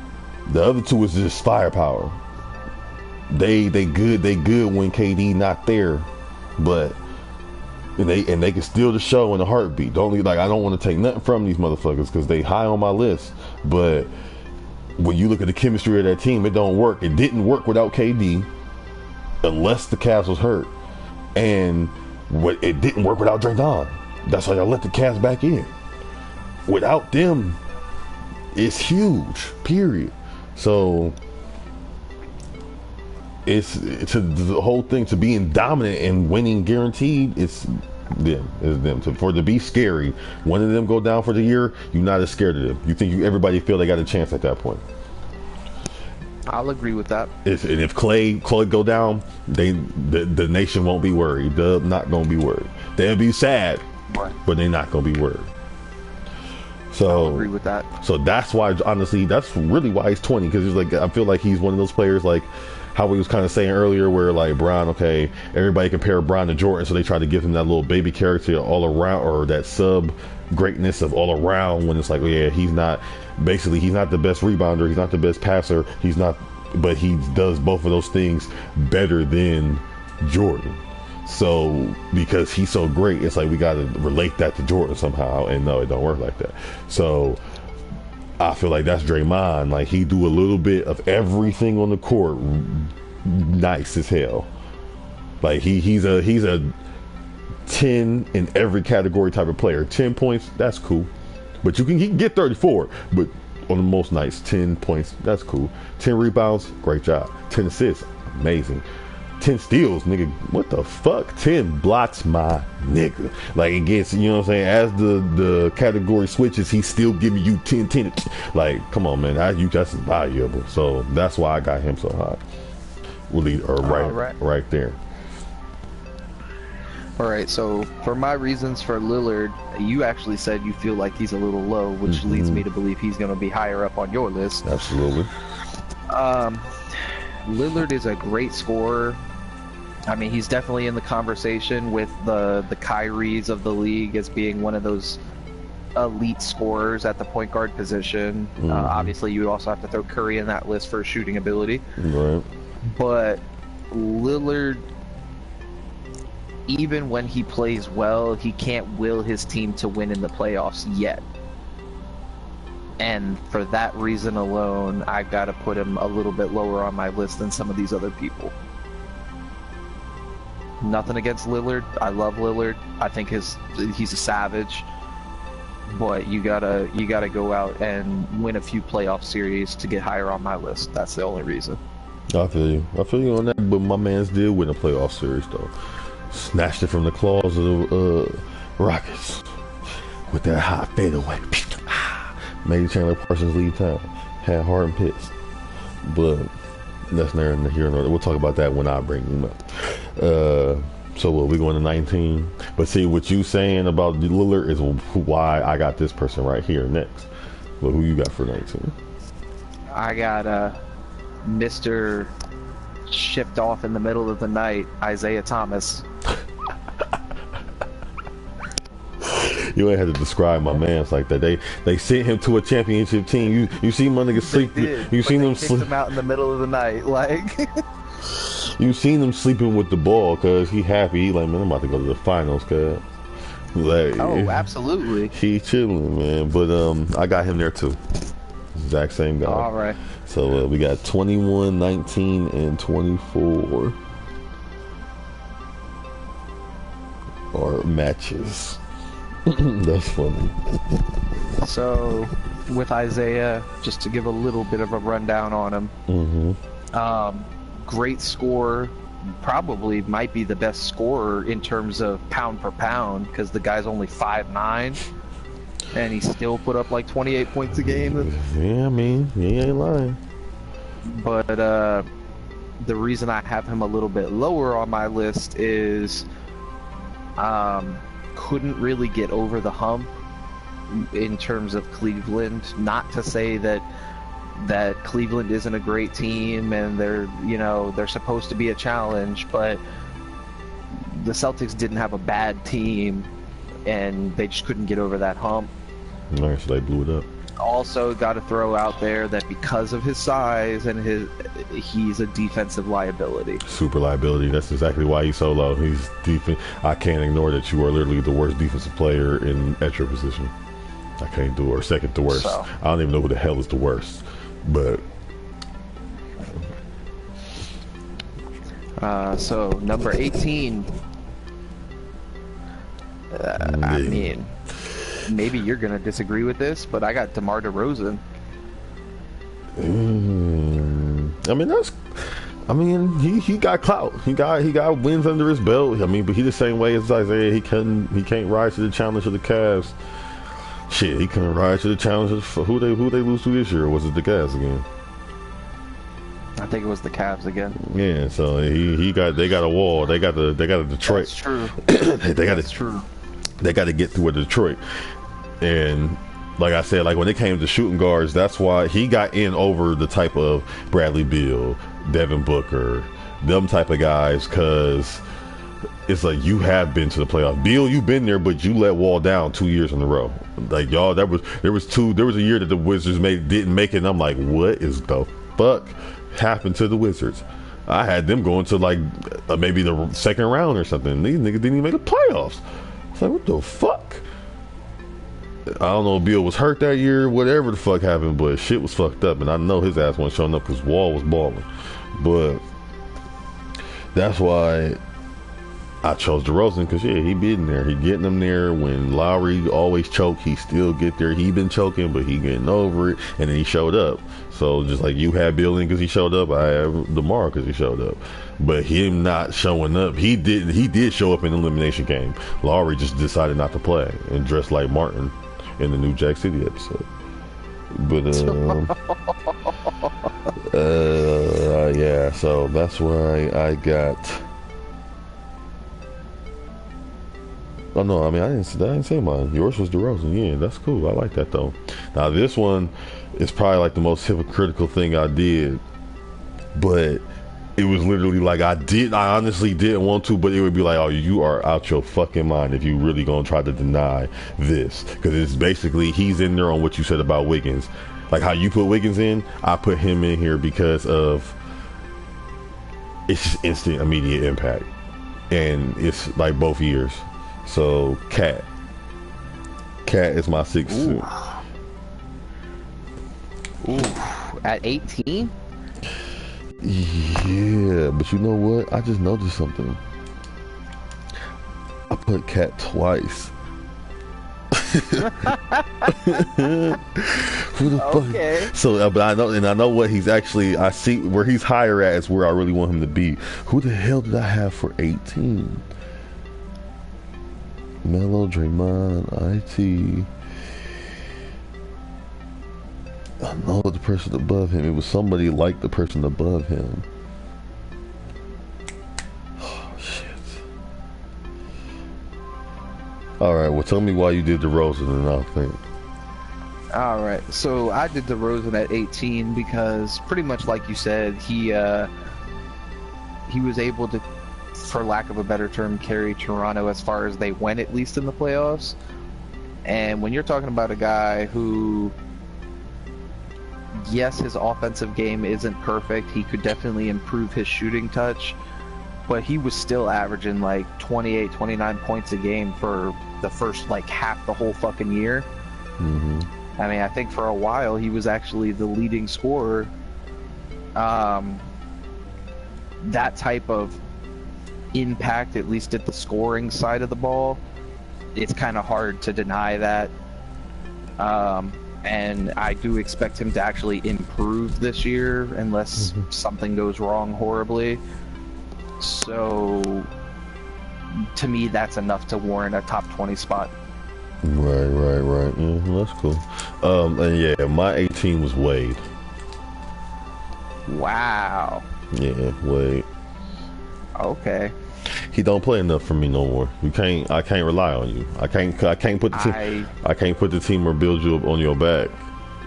The other 2 is just firepower. They good when KD not there, but they can steal the show in a heartbeat. I don't want to take nothing from these motherfuckers because they high on my list. But when you look at the chemistry of that team, it don't work. It didn't work without KD, unless the Cavs was hurt, and it didn't work without Donn. That's why y'all let the Cavs back in. Without them, it's huge, period. So it's the whole thing to being dominant and winning guaranteed. It's them. For it to be scary, one of them go down for the year, you're not as scared of them. You think everybody feel they got a chance at that point. I'll agree with that. And if Clay go down, the nation won't be worried. They're not gonna be worried. They'll be sad, right, but they're not gonna be worried. So I'll agree with that. So that's why, honestly, that's really why he's 20, because he's like, I feel like he's one of those players like how we was kind of saying earlier, where like Brown, okay, everybody compare Brown to Jordan, so they try to give him that little baby character all around, or that sub greatness of all around, when it's like, oh yeah, he's not the best rebounder, he's not the best passer, but he does both of those things better than Jordan. So because he's so great, it's like we got to relate that to Jordan somehow, and no, it don't work like that. So I feel like that's Draymond. Like, he do a little bit of everything on the court nice as hell. Like he's a 10 in every category type of player. 10 points, that's cool, but he can get 34, but on the most nights, 10 points, that's cool. 10 rebounds, great job. 10 assists, amazing. 10 steals, nigga, what the fuck? 10 blocks, my nigga. Like, it gets, you know what I'm saying, as the category switches, he's still giving you 10. Like, come on, man, that's valuable. So that's why I got him so high. Right there. All right, so for my reasons for Lillard, you actually said you feel like he's a little low, which leads me to believe he's going to be higher up on your list. Absolutely. Lillard is a great scorer. I mean, he's definitely in the conversation with the Kyries of the league as being one of those elite scorers at the point guard position. Obviously, you also have to throw Curry in that list for shooting ability. Right. But Lillard, even when he plays well, he can't will his team to win in the playoffs yet. And for that reason alone, I've got to put him a little bit lower on my list than some of these other people. Nothing against Lillard. I love Lillard. I think he's a savage. But you gotta go out and win a few playoff series to get higher on my list. That's the only reason. I feel you on that. But my man's did win a playoff series though. Snatched it from the claws of the Rockets with that high fadeaway. Made Chandler Parsons leave town. Had Harden pissed. But that's neither here nor there. We'll talk about that when I bring him up. So what, we going to 19? But see, what you saying about Lillard is why I got this person right here next. Well, who you got for 19? I got Mr. Shipped off in the middle of the night, Isaiah Thomas. You ain't had to describe my man's like that. They sent him to a championship team. You see my nigga sleep. You seen them sleep him out in the middle of the night, like. You seen him sleeping with the ball, cause he happy. He like, man, I'm about to go to the finals, cuz. Like, oh, absolutely. He chilling, man. But I got him there too. Exact same guy. All right. So we got 21, 19, and 24. Or matches. That's funny. So, with Isaiah, just to give a little bit of a rundown on him. Great scorer. Probably might be the best scorer in terms of pound per pound, because the guy's only 5'9", and he still put up like 28 points a game. Yeah, I mean, he ain't lying. But the reason I have him a little bit lower on my list is couldn't really get over the hump in terms of Cleveland. Not to say that Cleveland isn't a great team and they're supposed to be a challenge, but the Celtics didn't have a bad team and they just couldn't get over that hump. Alright, so they blew it up. Also got to throw out there that because of his size and he's a defensive liability. Super liability. That's exactly why he's so low. He's defense. I can't ignore that you are literally the worst defensive player at your position. I can't do it. Or second to worst. So, I don't even know who the hell is the worst. But so number 18. I mean, maybe you're gonna disagree with this, but I got DeMar DeRozan. He got clout. He got wins under his belt. I mean, but he the same way as Isaiah. He can't rise to the challenge of the Cavs. Shit, he couldn't rise to the challenge of who they lose to this year. Or was it the Cavs again? I think it was the Cavs again. Yeah, so they got a wall. They got a Detroit. That's true. That's true. They got to get through a Detroit. And like I said, like when it came to shooting guards, that's why he got in over the type of Bradley Beal, Devin Booker, them type of guys, because it's like you have been to the playoffs. Beal, you've been there, but you let Wall down 2 years in a row. Like y'all, there was a year that the Wizards didn't make it, and I'm like, what is the fuck happened to the Wizards? I had them going to like maybe the second round or something. These niggas didn't even make the playoffs. It's like, what the fuck? I don't know if Beal was hurt that year, whatever the fuck happened, but shit was fucked up, and I know his ass wasn't showing up because Wall was balling. But that's why I chose DeRozan, because yeah, he been there. He getting them there. When Lowry always choke, he still get there. He been choking, but he getting over it, and then he showed up. So just like you had Beal in because he showed up, I have DeMar because he showed up. But him not showing up, he did show up in the elimination game. Lowry just decided not to play and dressed like Martin in the new Jack City episode. But yeah, so that's why I got. Oh no, I mean I didn't say mine. Yours was DeRozan. Yeah, that's cool. I like that though. Now this one is probably like the most hypocritical thing I did, but it was literally like I honestly didn't want to, but it would be like, oh, you are out your fucking mind if you really gonna try to deny this, because it's basically he's in there on what you said about Wiggins, like how you put Wiggins in. I put him in here because of it's instant, immediate impact, and it's like both years. So Cat is my sixth. Ooh, at 18? Yeah, but you know what? I just noticed something. I put Cat twice. Who the okay. fuck? So, but I know what he's actually. I see where he's higher at is where I really want him to be. Who the hell did I have for 18? Melo, Draymond, IT. I know the person above him. It was somebody like the person above him. Oh shit! All right. Well, tell me why you did DeRozan, and I'll think. All right, so I did DeRozan at 18 because pretty much like you said, he was able to, for lack of a better term, carry Toronto as far as they went, at least in the playoffs. And when you're talking about a guy who, yes, his offensive game isn't perfect, he could definitely improve his shooting touch, but he was still averaging like 28, 29 points a game for the first like half the whole fucking year. Mm-hmm. I mean, I think for a while he was actually the leading scorer. That type of impact, at least at the scoring side of the ball, it's kind of hard to deny that. And I do expect him to actually improve this year unless something goes wrong horribly. So, to me, that's enough to warrant a top 20 spot. Right. Yeah, that's cool. And yeah, my 18 was Wade. Wow. Yeah, Wade. Okay. He don't play enough for me no more. I can't rely on you. I can't put the team. I can't put the team or build you up on your back.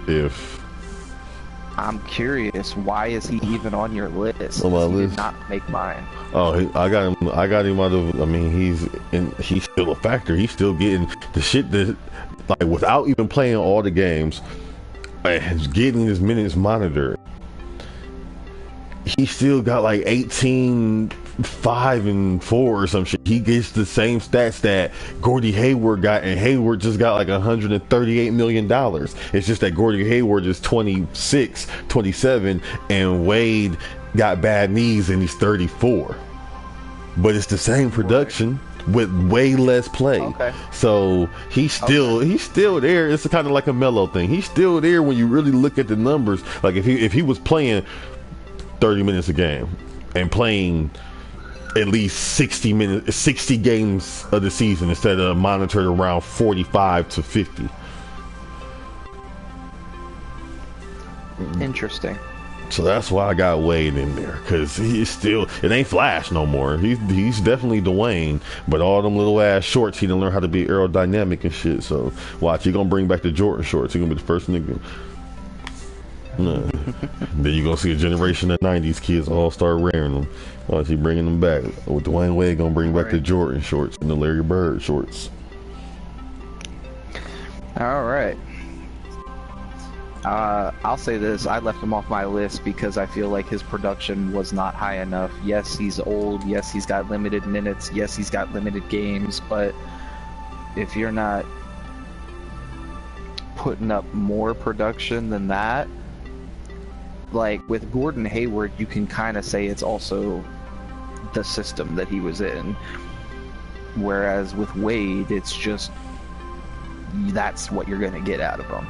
If I'm curious, why is he even on your list? On my list? He did not make mine. Oh, I got him out of. I mean, he's still a factor. He's still getting the shit that, like, without even playing all the games, and getting his minutes monitored. He still got like 18, 5, and 4 or some shit. He gets the same stats that Gordie Hayward got, and Hayward just got like $138 million. It's just that Gordie Hayward is 26, 27, and Wade got bad knees and he's 34. But it's the same production with way less play. Okay. So he's still there. It's kind of like a Melo thing. He's still there when you really look at the numbers. Like if he was playing 30 minutes a game and playing at least 60 games of the season instead of monitored around 45 to 50. Interesting. So that's why I got Wade in there, because he's still, it ain't Flash no more. He's definitely Dwayne, but all them little ass shorts, he didn't learn how to be aerodynamic and shit. So watch, he gonna bring back the Jordan shorts. He gonna be the first nigga. Then you gonna see a generation of 90s kids all start wearing them. Watch, he bringing them back. With Dwayne Wade gonna bring back the Jordan shorts and the Larry Bird shorts. All right. I'll say this, I left him off my list because I feel like his production was not high enough. Yes, he's old. Yes, he's got limited minutes. Yes, he's got limited games. But if you're not putting up more production than that, like with Gordon Hayward, you can kind of say it's also the system that he was in. Whereas with Wade, it's just that's what you're going to get out of him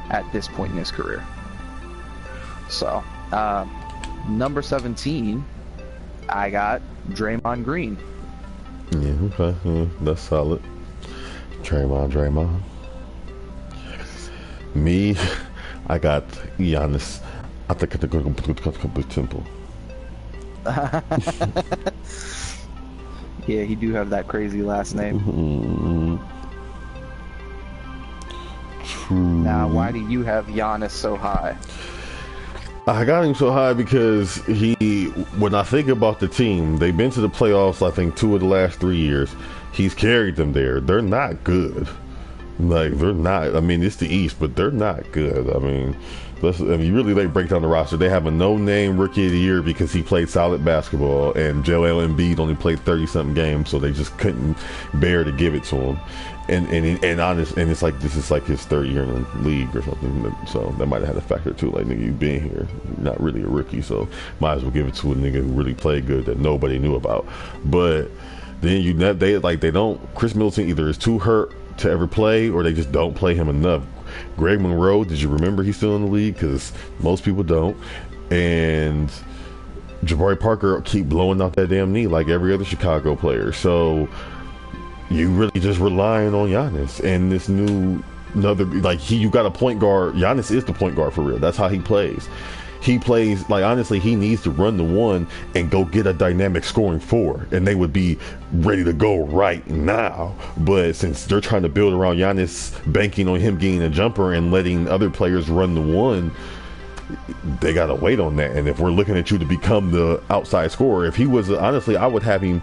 at this point in his career. So, number 17, I got Draymond Green. Yeah, okay. Yeah, that's solid. Draymond. Me, I got Giannis. I think I could go Temple. Yeah, he do have that crazy last name. Mm-hmm. True. Now, why do you have Giannis so high? I got him so high because when I think about the team, they've been to the playoffs, I think 2 of the last 3 years. He's carried them there. They're not good. Like, they're not. I mean, it's the East, but they're not good. I mean, you really break down the roster. They have a no-name rookie of the year because he played solid basketball, and Joel Embiid only played 30-something games, so they just couldn't bear to give it to him. And it's like this is like his 3rd year in the league or something. So that might have had a factor too. Like, nigga, you been here, you're not really a rookie, so might as well give it to a nigga who really played good that nobody knew about. But then they don't. Chris Middleton either is too hurt to ever play, or they just don't play him enough. Greg Monroe, did you remember he's still in the league? Because most people don't. And Jabari Parker keep blowing out that damn knee like every other Chicago player. So you really just relying on Giannis and this you got a point guard. Giannis is the point guard for real. That's how he plays. he plays like, honestly, he needs to run the one and go get a dynamic scoring four, and they would be ready to go right now. But since they're trying to build around Giannis, banking on him getting a jumper and letting other players run the one, they gotta wait on that. And if we're looking at you to become the outside scorer, if he was, honestly, I would have him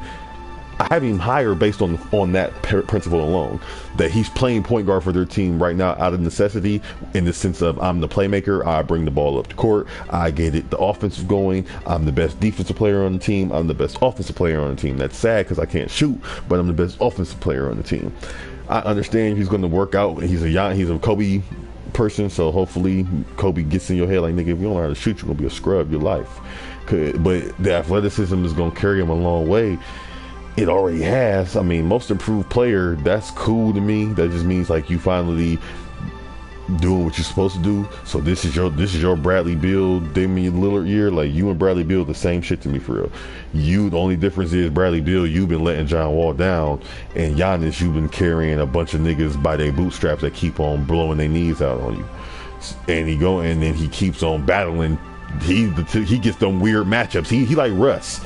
higher based on that principle alone, that he's playing point guard for their team right now out of necessity, in the sense of, I'm the playmaker, I bring the ball up the court, I get it, the offensive going, I'm the best defensive player on the team, I'm the best offensive player on the team. That's sad because I can't shoot, but I'm the best offensive player on the team. I understand he's going to work out. He's a Kobe person, so hopefully Kobe gets in your head like, nigga, if you don't know how to shoot, you're going to be a scrub your life. But the athleticism is going to carry him a long way. It already has. I mean, most improved player, that's cool to me. That just means like you finally doing what you're supposed to do. So this is your Bradley Beal, Damian Lillard year. Like, you and Bradley Beal the same shit to me, for real. The only difference is Bradley Beal, you've been letting John Wall down, and Giannis, you've been carrying a bunch of niggas by their bootstraps that keep on blowing their knees out on you. And then he keeps on battling. He gets them weird matchups. He like Russ.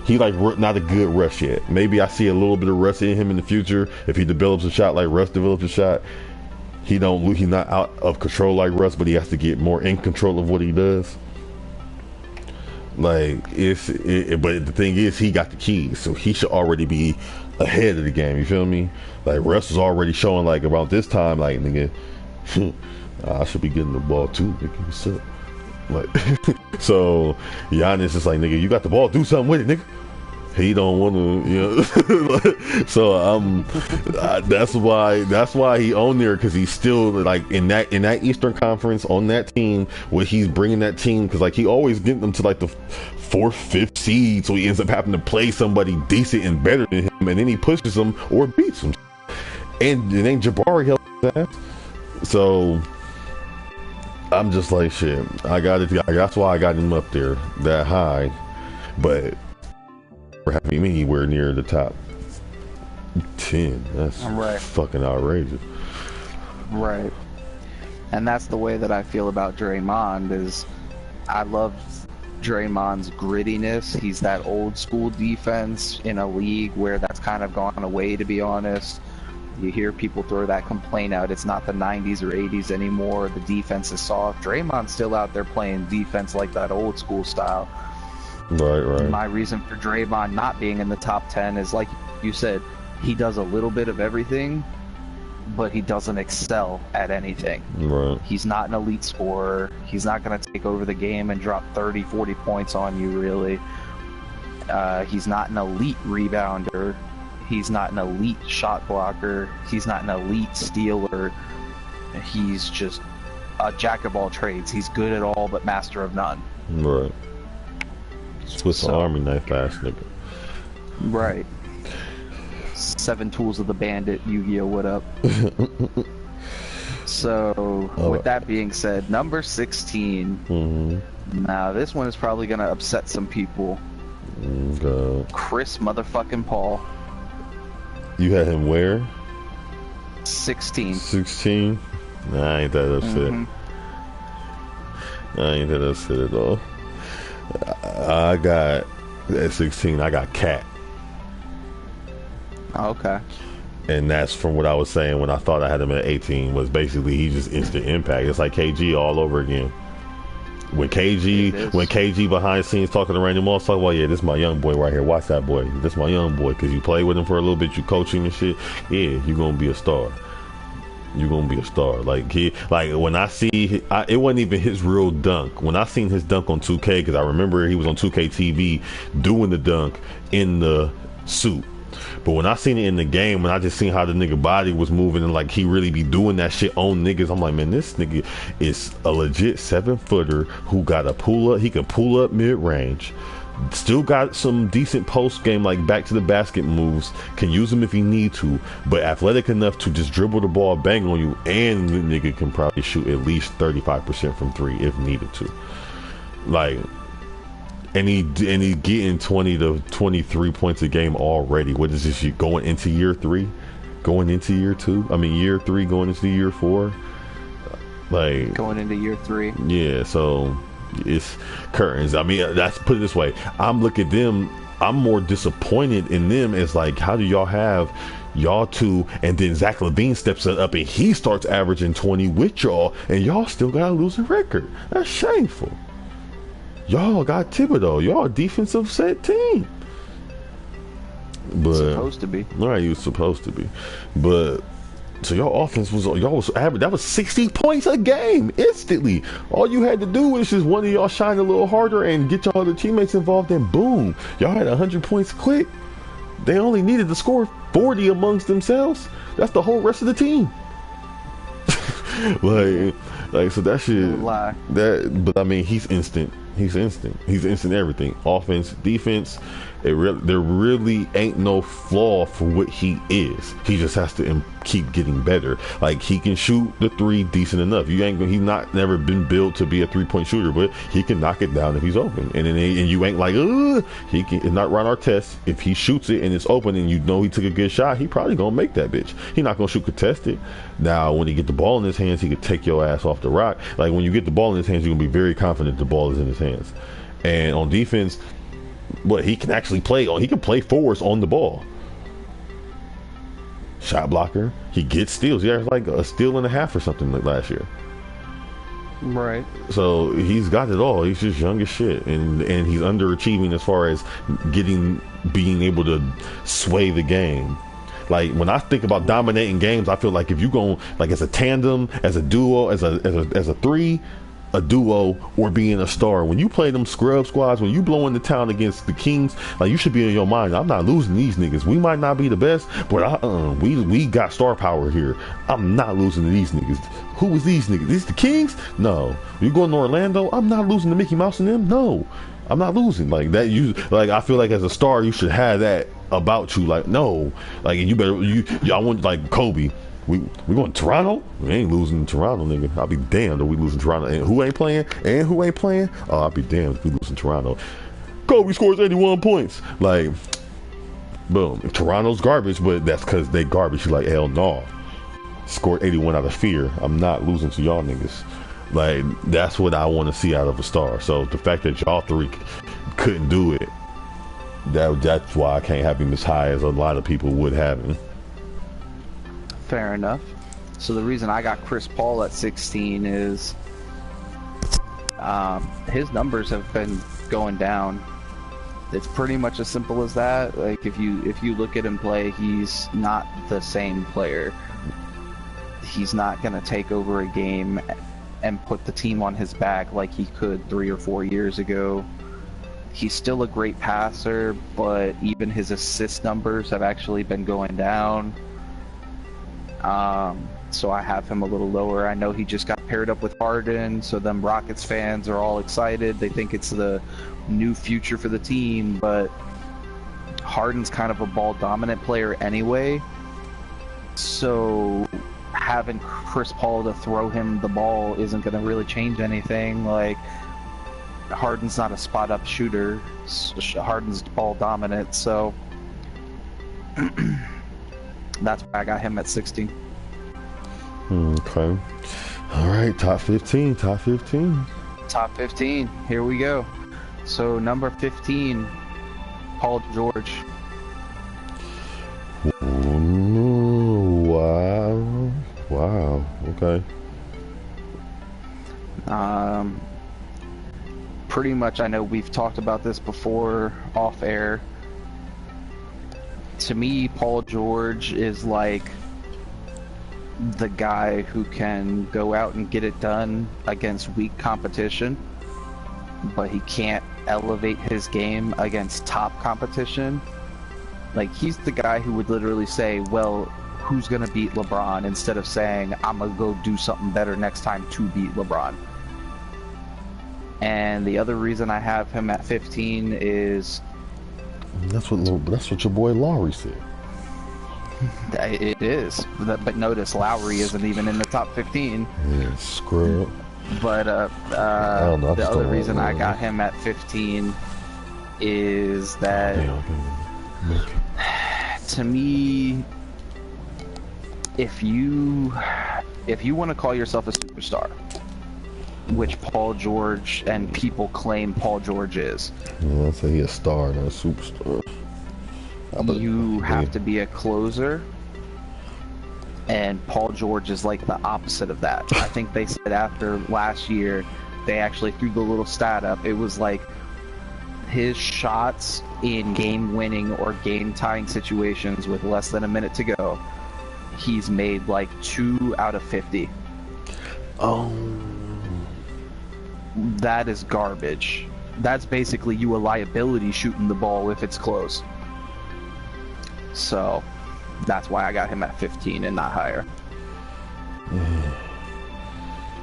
He like not a good Russ yet. Maybe I see a little bit of Russ in him in the future. If he develops a shot like Russ develops a shot, he's not out of control like Russ, but he has to get more in control of what he does. Like, but the thing is, he got the keys, so he should already be ahead of the game. You feel me? Like, Russ is already showing, like, about this time, like, nigga, I should be getting the ball too, nigga. What's up? Like, so Giannis is like, nigga, you got the ball, do something with it, nigga. He don't want to, you know. So that's why he on there, because he's still like in that Eastern Conference on that team, where he's bringing that team, because like he always getting them to like the 4th, 5th seed, so he ends up having to play somebody decent and better than him, and then he pushes them or beats them, and it ain't Jabari help that. So I'm just like, shit, I got it. That's why I got him up there that high, but we're having him anywhere near the top 10. That's right. Fucking outrageous. Right. And that's the way that I feel about Draymond. Is I love Draymond's grittiness. He's that old school defense in a league where that's kind of gone away, to be honest. You hear people throw that complaint out. It's not the 90s or 80s anymore. The defense is soft. Draymond's still out there playing defense like that old school style. Right. My reason for Draymond not being in the top 10 is, like you said, he does a little bit of everything, but he doesn't excel at anything. Right. He's not an elite scorer. He's not going to take over the game and drop 30, 40 points on you, really. He's not an elite rebounder. He's not an elite shot blocker. He's not an elite stealer. He's just a jack of all trades. He's good at all, but master of none. Right. Swiss Army knife ass nigga. Right. 7 Tools of the Bandit, Yu-Gi-Oh! What up? So, with that being said, number 16. Mm-hmm. Now, this one is probably going to upset some people. Chris motherfucking Paul. You had him where? 16. 16? Nah, I ain't that upset. Mm-hmm. I ain't that upset at all. I got, at 16, I got Cat. Okay. And that's from what I was saying when I thought I had him at 18, was basically he just instant impact. It's like KG all over again. When KG behind the scenes talking to Randy Moss, talking about, yeah, this is my young boy right here. Watch that boy. This is my young boy. Because you play with him for a little bit, you coach him and shit. Yeah, you're going to be a star. You're going to be a star. Like, when I see, it wasn't even his real dunk. When I seen his dunk on 2K, because I remember he was on 2K TV doing the dunk in the suit. But when I seen it in the game, when I just seen how the nigga body was moving and like he really be doing that shit on niggas, I'm like, man, this nigga is a legit 7-footer who got a pull up. He can pull up mid range. Still got some decent post game, like back to the basket moves. Can use them if he need to, but athletic enough to just dribble the ball, bang on you, and the nigga can probably shoot at least 35% from 3 if needed to. Like. And he getting 20 to 23 points a game already. What is this? You going into year 3, going into year 2? I mean, year 3 going into year 4. Like going into year 3. Yeah. So It's curtains. I mean, that's put it this way. I'm looking at them. I'm more disappointed in them as like, how do y'all have y'all two, and then Zach LaVine steps up and he starts averaging 20 with y'all, and y'all still got a losing record? That's shameful. Y'all got Thibodeau. Y'all a defensive set team. But supposed to be. Right, you was supposed to be. But so your offense was average. That was 60 points a game instantly. All you had to do was just one of y'all shine a little harder and get your other teammates involved, and boom, y'all had 100 points quick. They only needed to score 40 amongst themselves. That's the whole rest of the team. like so that shit. Lie. But I mean, he's instant. He's instant everything. Offense, defense. There really ain't no flaw for what he is. He just has to keep getting better. Like, he can shoot the three decent enough. He's never been built to be a 3-point shooter, but he can knock it down if he's open. And you ain't like, he can. It's not run our test. If he shoots it and it's open and you know he took a good shot, he probably gonna make that bitch. He not gonna shoot contested. Now, when he get the ball in his hands, he could take your ass off the rock. Like, when you get the ball in his hands, you're gonna be very confident the ball is in his hands. And on defense, he can actually play on. He can play forwards on the ball. Shot blocker. He gets steals. He has like a steal and a half or something like last year. Right. So he's got it all. He's just young as shit, and he's underachieving as far as being able to sway the game. Like, when I think about dominating games, I feel like if you go like as a tandem, as a duo, as a three, a duo, or being a star. When you play them scrub squads, when you blow into town against the Kings, like, you should be in your mind, I'm not losing these niggas. We might not be the best, but we got star power here. I'm not losing to these niggas. Who is these niggas? These the Kings? No. You going to Orlando? I'm not losing to Mickey Mouse and them. No, I'm not losing. Like that. I feel like as a star, you should have that about you. Like, no, like, you better. I want, like, Kobe. We going to Toronto? We ain't losing to Toronto, nigga. I'll be damned if we losing to Toronto. And who ain't playing? Oh, I'll be damned if we losing to Toronto. Kobe scores 81 points. Like, boom. Toronto's garbage, but that's because they garbage. You like, hell no. Scored 81 out of fear. I'm not losing to y'all niggas. Like, that's what I want to see out of a star. So the fact that y'all three couldn't do it, that's why I can't have him as high as a lot of people would have him. Fair enough. So the reason I got Chris Paul at 16 is his numbers have been going down. It's pretty much as simple as that. Like, if you look at him play, he's not the same player. He's not going to take over a game and put the team on his back like he could 3 or 4 years ago. He's still a great passer, but even his assist numbers have actually been going down. So I have him a little lower. I know he just got paired up with Harden, so them Rockets fans are all excited. They think it's the new future for the team, but Harden's kind of a ball dominant player anyway. So having Chris Paul to throw him the ball isn't going to really change anything. Like, Harden's not a spot up shooter. Harden's ball dominant, so that's why I got him at 16. Okay. All right, top 15. Top 15. Here we go. So number 15, Paul George. Wow. Okay. Pretty much, I know we've talked about this before off air. To me, Paul George is like the guy who can go out and get it done against weak competition, but he can't elevate his game against top competition. Like, he's the guy who would literally say, well, who's going to beat LeBron, instead of saying, I'm going to go do something better next time to beat LeBron. And the other reason I have him at 15 is... That's what your boy Lowry said. It is, but notice Lowry isn't even in the top 15. Yeah, screw. But the other reason I got him at 15 is that, to me, if you want to call yourself a superstar, which Paul George and people claim Paul George is. Yeah, I'd say he's a star, not a superstar. You have to be a closer, and Paul George is like the opposite of that. I think they said after last year, they actually threw the little stat up. It was like his shots in game-winning or game-tying situations with less than a minute to go, he's made like 2 out of 50. Oh. That is garbage. That's basically you a liability shooting the ball if it's close. So that's why I got him at 15 and not higher.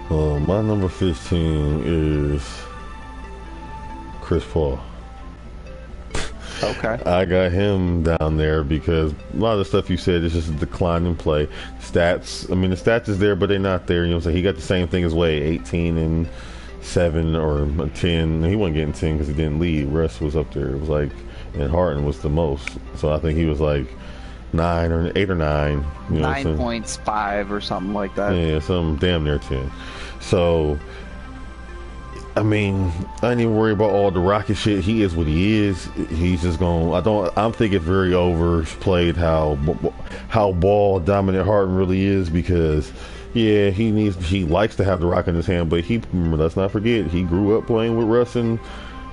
My number 15 is Chris Paul. Okay. I got him down there because a lot of the stuff you said is just a decline in play. Stats, I mean, the stats is there, but they're not there. You know what I'm saying? He got the same thing as Wade, 18 and 7 or 10. He wasn't getting 10 because he didn't lead. Russ was up there. It was like, and Harden was the most. So I think he was like 9 or 8 or 9. You know 9 points, 5 or something like that. Yeah, some damn near 10. So, I mean, I ain't even worry about all the Rocket shit. He is what he is. He's just going. I think it's very overplayed how ball dominant Harden really is, because yeah, he likes to have the rock in his hand, but let's not forget he grew up playing with Russ and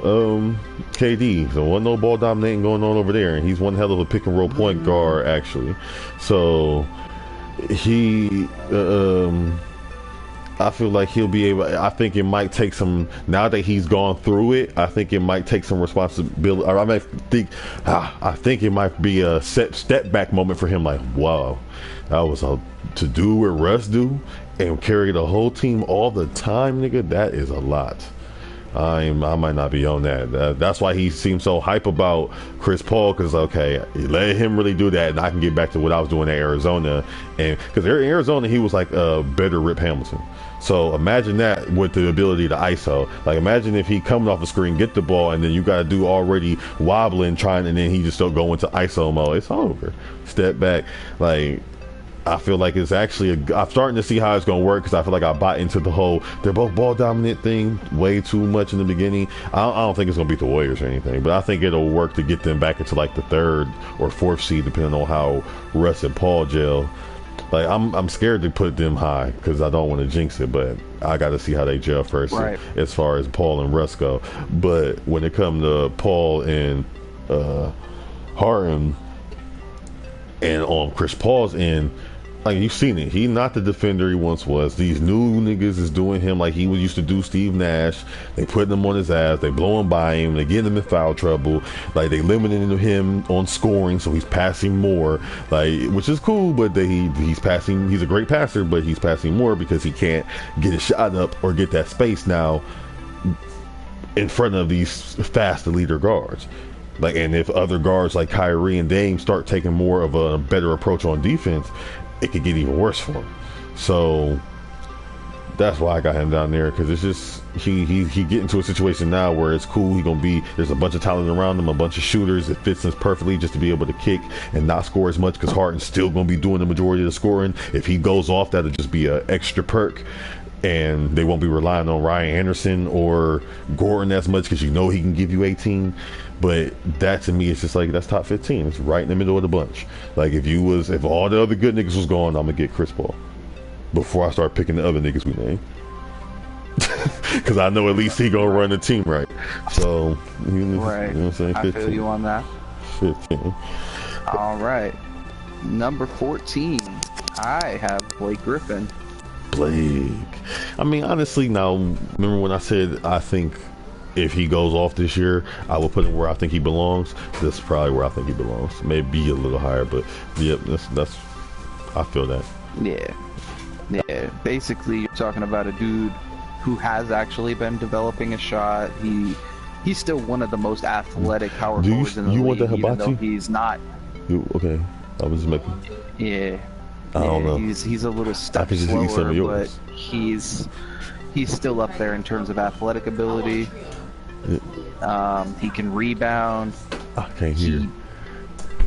KD, so wasn't no ball dominating going on over there, and he's one hell of a pick and roll point guard actually. So he I feel like he'll be able. I think it might take some. Now that he's gone through it, I think it might take some responsibility. Or I think it might be a step back moment for him. Like, wow, that was to do what Russ do and carry the whole team all the time, nigga. That is a lot. I might not be on that. That's why he seems so hype about Chris Paul, because okay, let him really do that, and I can get back to what I was doing at Arizona. And because in Arizona, he was like a better Rip Hamilton. So imagine that with the ability to ISO. Like, imagine if he coming off the screen, get the ball, and then you got to do already wobbling, trying, and then he just don't go into ISO mode. It's over. Step back. Like, I feel like it's actually I'm starting to see how it's going to work, because I feel like I bought into the whole they're both ball dominant thing way too much in the beginning. I don't think it's going to beat the Warriors or anything, but I think it'll work to get them back into like the 3rd or 4th seed, depending on how Russ and Paul gel. Like, I'm scared to put them high because I don't want to jinx it, but I got to see how they gel first, right, as far as Paul and Russ go. But when it comes to Paul and Harden, and on Chris Paul's end, like, you've seen it. He's not the defender he once was. These new niggas is doing him like he used to do Steve Nash. They putting him on his ass. They blowing by him. They getting him in foul trouble. Like, they limiting him on scoring, so he's passing more. Like, which is cool, but he's passing. He's a great passer, but he's passing more because he can't get a shot up or get that space now in front of these fast leader guards. Like, and if other guards like Kyrie and Dame start taking more of a better approach on defense, it could get even worse for him. So that's why I got him down there, because it's just he get into a situation now where it's cool. There's a bunch of talent around him, a bunch of shooters. It fits him perfectly just to be able to kick and not score as much, because Harden's still going to be doing the majority of the scoring. If he goes off, that'll just be an extra perk, and they won't be relying on Ryan Anderson or Gordon as much, because he can give you 18. But that, to me, is just like, that's top 15. It's right in the middle of the bunch. Like, if all the other good niggas was gone, I'm gonna get Chris Paul before I start picking the other niggas we name, because I know at least he gonna run the team right. So right, you know what I'm saying? 15. I feel you on that. 15. All right, number 14. I have Blake Griffin. Blake. I mean, honestly, now, remember when I said I think if he goes off this year, I will put him where I think he belongs. This is probably where I think he belongs. Maybe a little higher, but yep, that's I feel that. Yeah. Basically, you're talking about a dude who has actually been developing a shot. He's still one of the most athletic power forwards in the league. You want the even though hibachi? he's not. Okay, I was just making. Yeah. I don't know. He's a little step slower, but he's still up there in terms of athletic ability. He can rebound. I can't hear.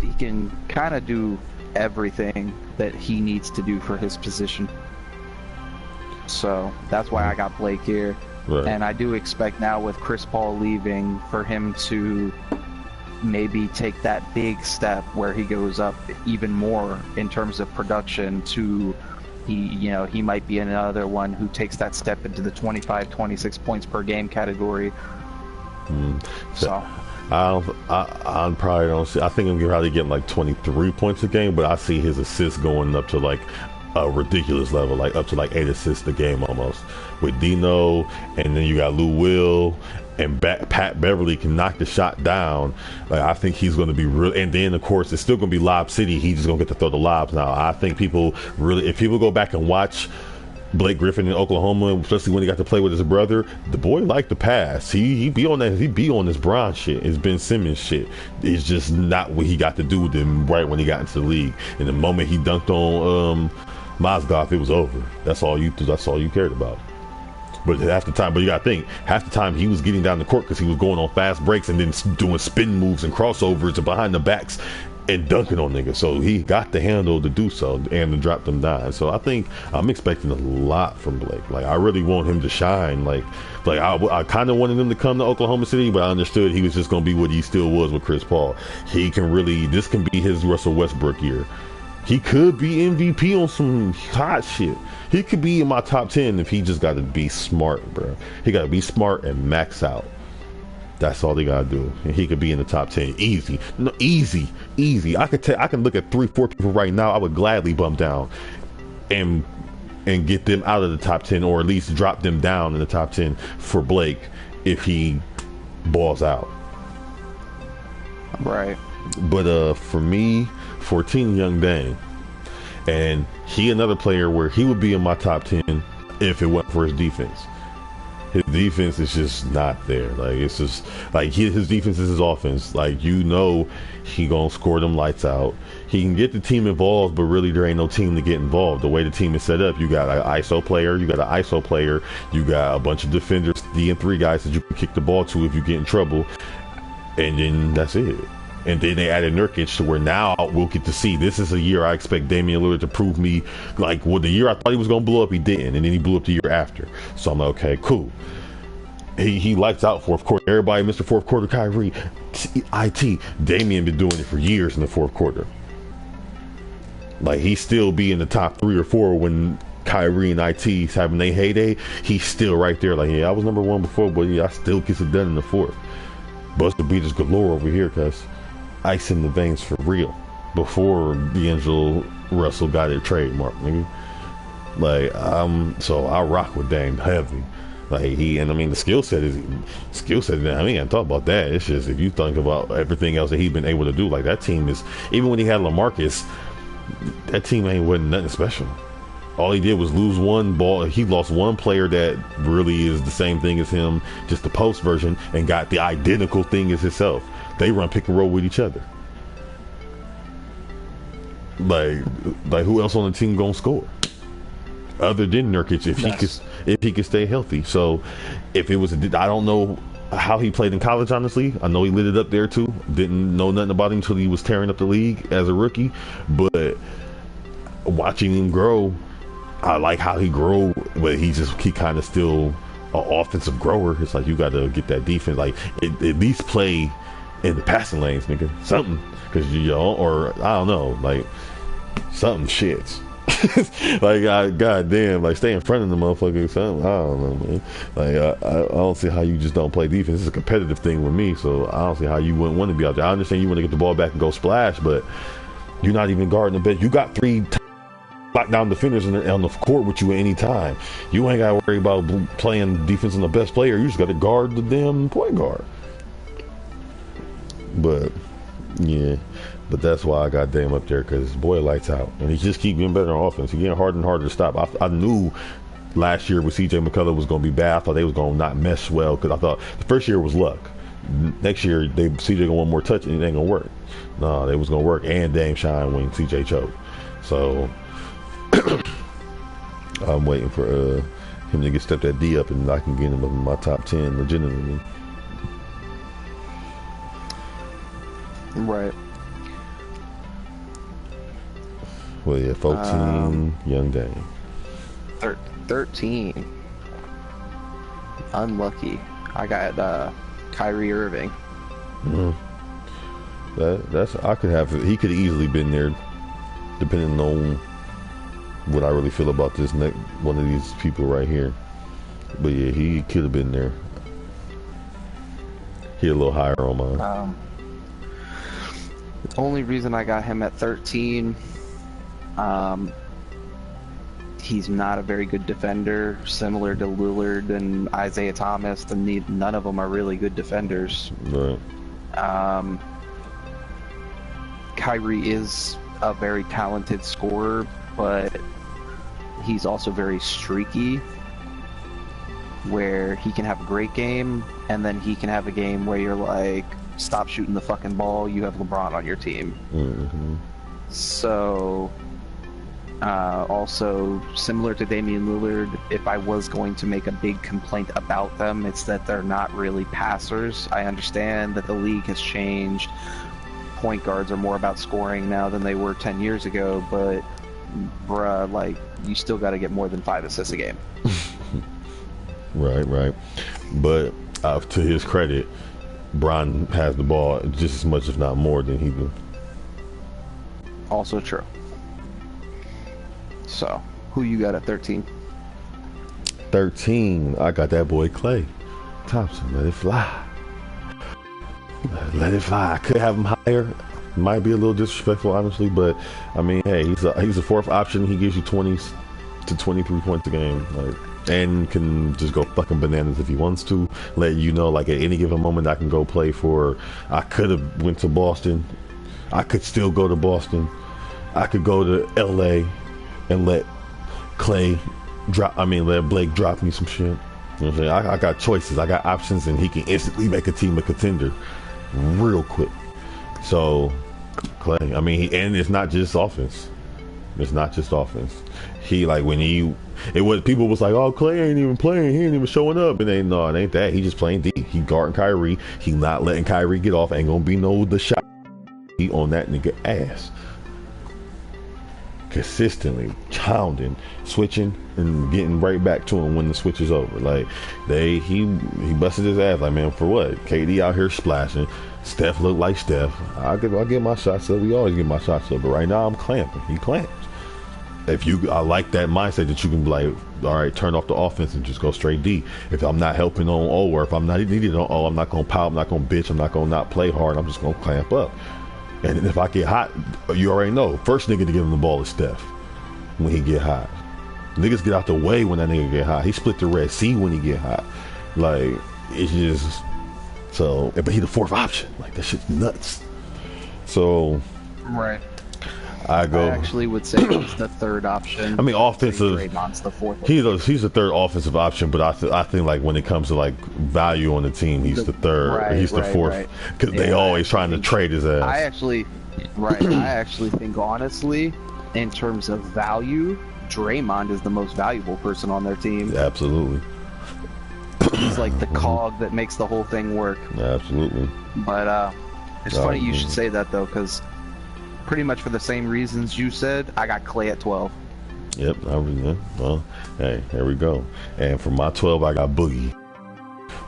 He can kind of do everything that he needs to do for his position. So that's why I got Blake here. Right. And I do expect now with Chris Paul leaving for him to maybe take that big step where he goes up even more in terms of production to he might be another one who takes that step into the 25, 26 points per game category. So I probably don't see. I think I'm probably getting like 23 points a game, but I see his assists going up to like a ridiculous level, like up to like 8 assists a game almost. With Dino, and then you got Lou Will, and Pat Beverly can knock the shot down. Like I think he's going to be real. And then of course it's still going to be Lob City. He's just going to get to throw the lobs now. I think people really, if people go back and watch Blake Griffin in Oklahoma, especially when he got to play with his brother, the boy liked the pass. He be on that. He be on this Bron shit. His Ben Simmons shit. It's just not what he got to do with him right when he got into the league. And the moment he dunked on Mozgov, it was over. That's all you cared about. But half the time, you gotta think, half the time he was getting down the court because he was going on fast breaks and then doing spin moves and crossovers and behind the backs and dunking on niggas. So he got the handle to do so and to drop them down. So I think I'm expecting a lot from Blake. Like I really want him to shine. Like I kind of wanted him to come to Oklahoma City, but I understood he was just gonna be what he still was with Chris Paul. This can be his Russell Westbrook year. He could be MVP on some hot shit. He could be in my top 10 if he just got to be smart, bro. He got to be smart and max out. That's all they got to do. And he could be in the top 10. Easy. No, easy. I can look at 3-4 people right now. I would gladly bump down and get them out of the top 10, or at least drop them down in the top 10 for Blake if he balls out. Right. But for me, 14 Young Dane, and he another player where he would be in my top 10 if it wasn't for his defense. His defense is just not there. Like it's just like his defense is his offense. Like he gonna score them lights out. He can get the team involved, but really there ain't no team to get involved. The way the team is set up, you got an ISO player, you got a bunch of defenders, D and 3 guys that you can kick the ball to if you get in trouble, and then that's it. And then they added Nurkic to where now we'll get to see. This is a year I expect Damian Lillard to prove me, like, well, the year I thought he was going to blow up, he didn't. And then he blew up the year after. So I'm like, okay, cool. He lights out fourth quarter. Everybody, Mr. Fourth Quarter, Kyrie, IT. Damian been doing it for years in the fourth quarter. Like, he still be in the top 3 or 4 when Kyrie and IT's having their heyday. He's still right there. Like, yeah, I was number 1 before, but yeah, I still gets it done in the fourth. Buster beaters galore over here, cuz. Ice in the veins for real. Before D'Angelo Russell got it trademark, nigga. Like so I rock with Dame heavy. Like the skill set. I mean, I talk about that. It's just if you think about everything else that he's been able to do, like that team is. Even when he had LaMarcus, that team wasn't nothing special. All he did was lose one ball. He lost one player that really is the same thing as him, just the post version, and got the identical thing as himself. They run pick and roll with each other. Like who else on the team gonna score other than Nurkic if he could stay healthy? So if it was, I don't know how he played in college. Honestly, I know he lit it up there too. Didn't know nothing about him until he was tearing up the league as a rookie. But watching him grow, I like how he grew, but he kind of still an offensive grower. It's like you got to get that defense, like at least play in the passing lanes, nigga. Something, because or I don't know, like something shits. Like goddamn, like stay in front of the motherfucker. Something, I don't know, man. Like I don't see how you just don't play defense. It's a competitive thing with me, so I don't see how you wouldn't want to be out there. I understand you want to get the ball back and go splash, but you're not even guarding the bench. You got 3 lockdown defenders on the court with you at any time. You ain't got to worry about playing defense on the best player. You just got to guard the damn point guard. But yeah, but that's why I got Dame up there, because boy lights out, and he just keep getting better on offense. He's getting harder and harder to stop. I knew last year with CJ McCullough was going to be bad. I thought they was going to not mesh well, because I thought the first year was luck. Next year CJ gonna want more touch and it ain't gonna work. No, they was gonna work, and Dame shine when CJ choked. So I'm waiting for him to step that D up, and I can get him up in my top 10 legitimately. Right. Well, yeah, 14 Young Dame. 13. Unlucky. I got Kyrie Irving. Mm. That's I could have. He could have easily been there, depending on what I really feel about this next one of these people right here. But yeah, he could have been there. He a little higher on mine. The only reason I got him at 13, he's not a very good defender, similar to Lillard and Isaiah Thomas. None of them are really good defenders. Right. Kyrie is a very talented scorer, but he's also very streaky, where he can have a great game, and then he can have a game where you're like, stop shooting the fucking ball, you have LeBron on your team. Mm-hmm. So, also, similar to Damian Lillard, if I was going to make a big complaint about them, it's that they're not really passers. I understand that the league has changed. Point guards are more about scoring now than they were 10 years ago, but bruh, like, you still got to get more than 5 assists a game. Right. But to his credit, Bron has the ball just as much, if not more, than he do. Also true. So, who you got at 13? 13, I got that boy Klay Thompson. Let it fly. Let it fly. I could have him higher. Might be a little disrespectful, honestly, but I mean, hey, he's a fourth option. He gives you 20 to 23 points a game, like, and can just go fucking bananas if he wants to. Let you know, like, at any given moment, I can go play for. I could have went to Boston. I could still go to Boston. I could go to LA and let Klay drop. I mean, let Blake drop me some shit. You know what I'm saying? I got choices. I got options, and he can instantly make a team a contender real quick. So, Klay, I mean, and it's not just offense. It's not just offense. He, like, when people was like, oh, Klay ain't even playing. He ain't even showing up. And no, it ain't that. He just playing D. He guarding Kyrie. He not letting Kyrie get off. Ain't gonna be the shot on that nigga ass. Consistently pounding, switching, and getting right back to him when the switch is over. Like, he busted his ass. Like, man, for what? KD out here splashing. Steph look like Steph. I get my shots up. We always get my shots up. But right now I'm clamping. He clamps. I like that mindset that you can be like, all right, turn off the offense and just go straight D. If I'm not helping on O, or if I'm not needed on O, I'm not gonna pout. I'm not gonna bitch. I'm not gonna not play hard. I'm just gonna clamp up. And if I get hot, you already know. First nigga to give him the ball is Steph when he get hot. Niggas get out the way when that nigga get hot. He split the Red Sea when he get hot. Like, it's just so. But he the fourth option. Like, that shit's nuts. So, right. I actually would say he's the third option. I mean, offensive. Draymond's the fourth. He's the third offensive option, but I think like when it comes to like value on the team, he's the third. Right, he's the fourth because they always trying to trade his ass. I actually think honestly, in terms of value, Draymond is the most valuable person on their team. Absolutely. He's like the cog that makes the whole thing work. Absolutely. But it's funny you should say that though, because pretty much for the same reasons you said, I got Klay at 12. Yep, well, hey, there we go. And for my 12, I got Boogie.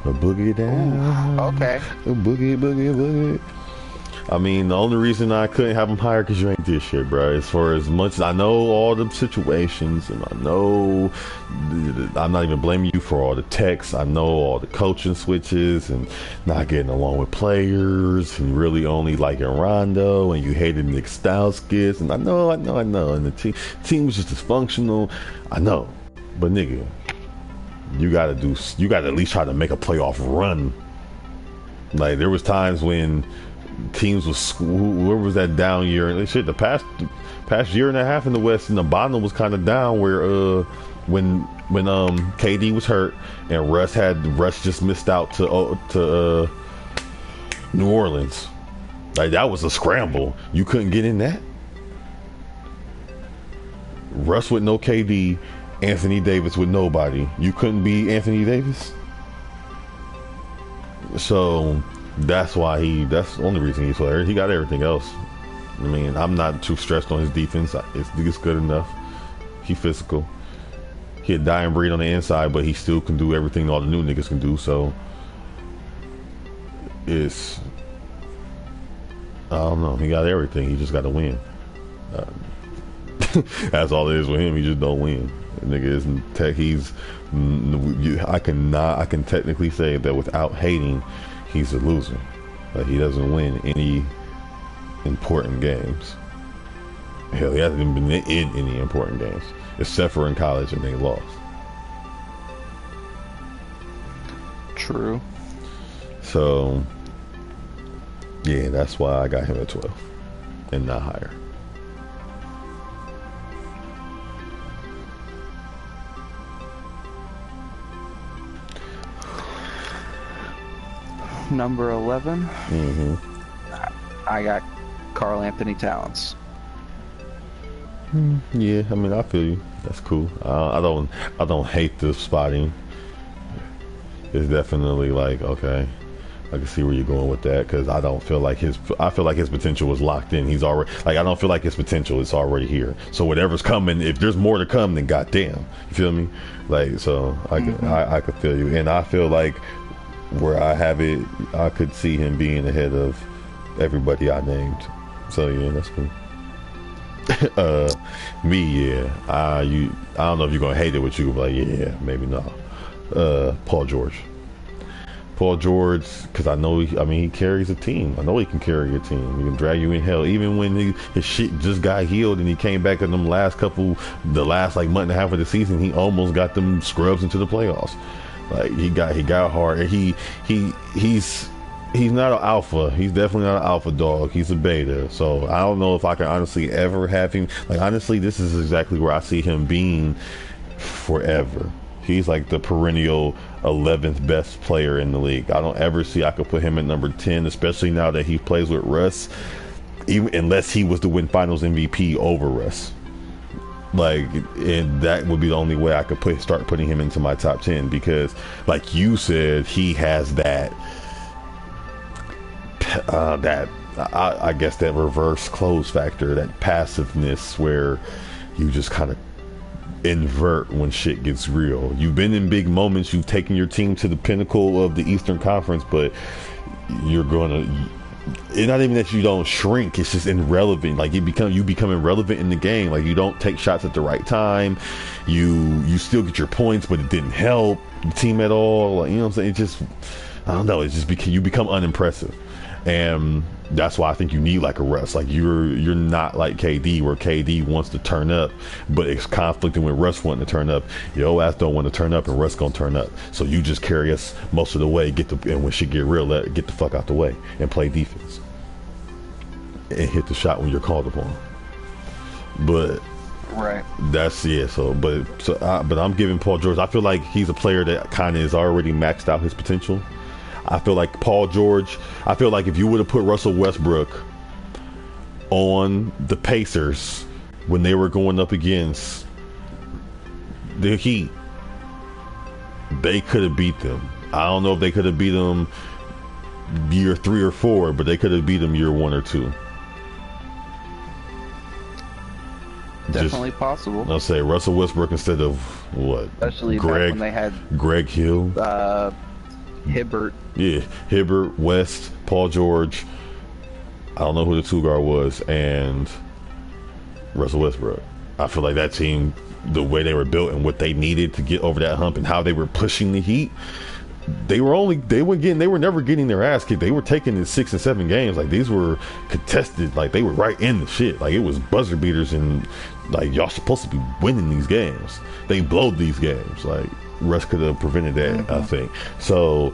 A boogie down. Ooh, okay. A boogie. I mean, the only reason I couldn't have him higher because you ain't this shit, bro. As far as much as I know all the situations, and I know I'm not even blaming you for all the texts. I know all the coaching switches and not getting along with players and really only liking Rondo, and you hated Nick Stauskas, and I know. And the team was just dysfunctional. I know. But nigga, you gotta at least try to make a playoff run. Like, there was times when teams where was that down year? And shit, the past year and a half in the West, and the bottom was kind of down. Where when KD was hurt and Russ just missed out to New Orleans, like, that was a scramble. You couldn't get in that. Russ with no KD, Anthony Davis with nobody. You couldn't be Anthony Davis. So that's why that's the only reason he's there. He got everything else. I mean, I'm not too stressed on his defense. It's good enough. He physical. he a dying breed on the inside, but he still can do everything all the new niggas can do. So it's, I don't know. He got everything. He just got to win. That's all it is with him. He just don't win. The nigga isn't tech. I can technically say that without hating, he's a loser. Like, he doesn't win any important games. Hell, he hasn't even been in any important games, except for in college, and they lost. True. So, yeah, that's why I got him at 12 and not higher. Number 11. Mm-hmm. I got Karl Anthony Towns. Yeah, I mean, I feel you. That's cool. I don't hate the spotting. It's definitely like, okay, I can see where you're going with that, because I feel like his potential was locked in. He's already, like, I don't feel like his potential is already here. So whatever's coming, if there's more to come, then goddamn, you feel me? Like, so I could feel you, and I feel like where I have it, I could see him being ahead of everybody I named. So yeah, that's cool. Me, yeah. I don't know if you're gonna hate it, but you could be like, yeah, maybe not. Paul George, because I know he carries a team. I know he can carry a team. He can drag you in hell. Even when his shit just got healed and he came back in the last like month and a half of the season, he almost got them scrubs into the playoffs. Like, he got hard, and he's not an alpha. He's definitely not an alpha dog. He's a beta. So I don't know if I can honestly ever have him. Like, honestly, this is exactly where I see him being forever. He's like the perennial 11th best player in the league. I don't ever see I could put him at number 10, especially now that he plays with Russ, even unless he was to win Finals MVP over Russ. Like, and that would be the only way I could start putting him into my top 10, because, like you said, he has that I guess that reverse close factor, that passiveness where you just kind of invert when shit gets real. You've been in big moments, you've taken your team to the pinnacle of the Eastern Conference, but it's not even that you don't shrink, it's just irrelevant. Like, you become irrelevant in the game. Like, you don't take shots at the right time, you still get your points, but it didn't help the team at all. Like, you know what I'm saying? It just, I don't know, it's just you become unimpressive. And that's why I think you need like a Russ. Like, you're not like KD, where KD wants to turn up, but it's conflicting with Russ wanting to turn up. Your ass don't want to turn up, and Russ gonna turn up. So you just carry us most of the way. And when shit get real, get the fuck out the way and play defense and hit the shot when you're called upon. But right, that's but I'm giving Paul George. I feel like he's a player that kind of is already maxed out his potential. I feel like Paul George, I feel like if you would have put Russell Westbrook on the Pacers when they were going up against the Heat, they could have beat them. I don't know if they could have beat them year 3 or 4, but they could have beat them year 1 or 2. Definitely possible. I'll say Russell Westbrook instead of what? Especially back when they had Greg Hill, Hibbert. Yeah, Hibbert, West, Paul George. I don't know who the 2 guard was, and Russell Westbrook. I feel like that team, the way they were built and what they needed to get over that hump and how they were pushing the Heat, they were never getting their ass kicked. They were taking in 6 and 7 games. Like, these were contested. Like, they were right in the shit. Like, it was buzzer beaters, and like, y'all supposed to be winning these games. They blowed these games. Like, Russ could have prevented that, I think. So,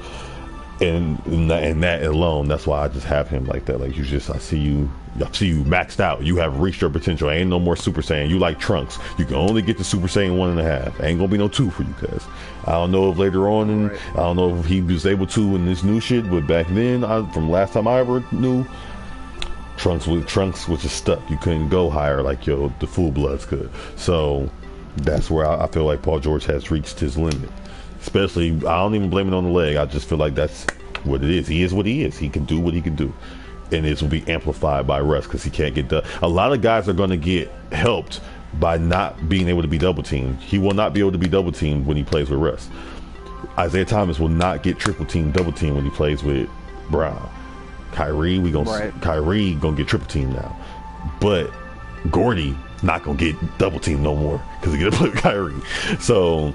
and that alone, that's why I just have him like that. Like, I see you maxed out. You have reached your potential. Ain't no more Super Saiyan. You like Trunks. You can only get to Super Saiyan 1.5. Ain't gonna be no 2 for you, cuz I don't know if later on, right. I don't know if he was able to in this new shit, but back then, from last time I ever knew, Trunks was just stuck. You couldn't go higher like the Full Bloods could. So that's where I feel like Paul George has reached his limit. Especially, I don't even blame it on the leg. I just feel like that's what it is. He is what he is. He can do what he can do. And it will be amplified by Russ because he can't get done. A lot of guys are going to get helped by not being able to be double teamed. He will not be able to be double teamed when he plays with Russ. Isaiah Thomas will not get triple teamed, double teamed when he plays with Brown. Kyrie gonna get triple teamed now, but Gordy not gonna get double teamed no more because he gonna play with Kyrie. So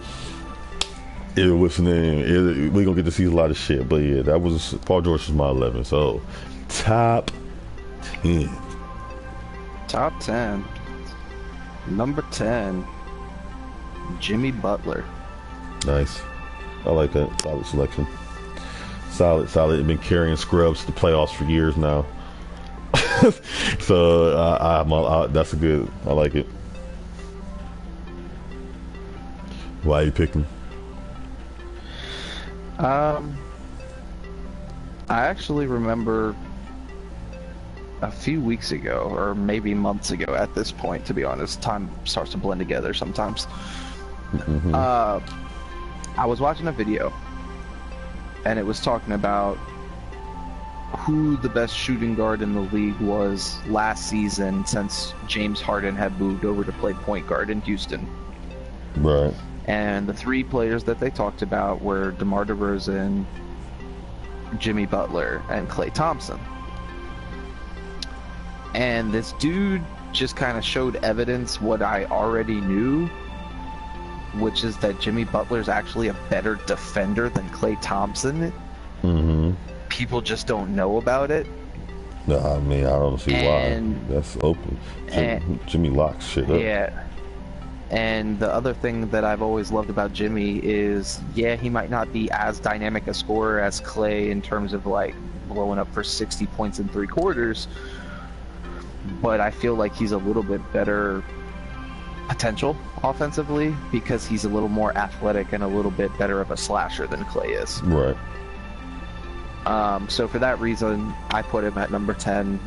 we gonna get to see a lot of shit. But yeah, that was Paul George was my 11. So top 10. Top 10. Number 10, Jimmy Butler. Nice. I like that. Solid selection. Solid. Been carrying scrubs to the playoffs for years now. So that's a good. I like it. Why are you picking? I actually remember a few weeks ago, or maybe months ago at this point, to be honest. Time starts to blend together sometimes. Mm-hmm. I was watching a video, and it was talking about who the best shooting guard in the league was last season since James Harden had moved over to play point guard in Houston. Right. And the three players that they talked about were DeMar DeRozan, Jimmy Butler, and Klay Thompson. And this dude just kind of showed evidence what I already knew, which is that Jimmy Butler's actually a better defender than Klay Thompson. Mm-hmm. People just don't know about it. No, I mean, I don't see why. That's open. Jimmy locks shit up. Yeah. And the other thing that I've always loved about Jimmy is, yeah, he might not be as dynamic a scorer as Klay in terms of like blowing up for 60 points in 3 quarters, but I feel like he's a little bit better potential offensively because he's a little more athletic and a little bit better of a slasher than Klay is. Right. So for that reason, I put him at number 10.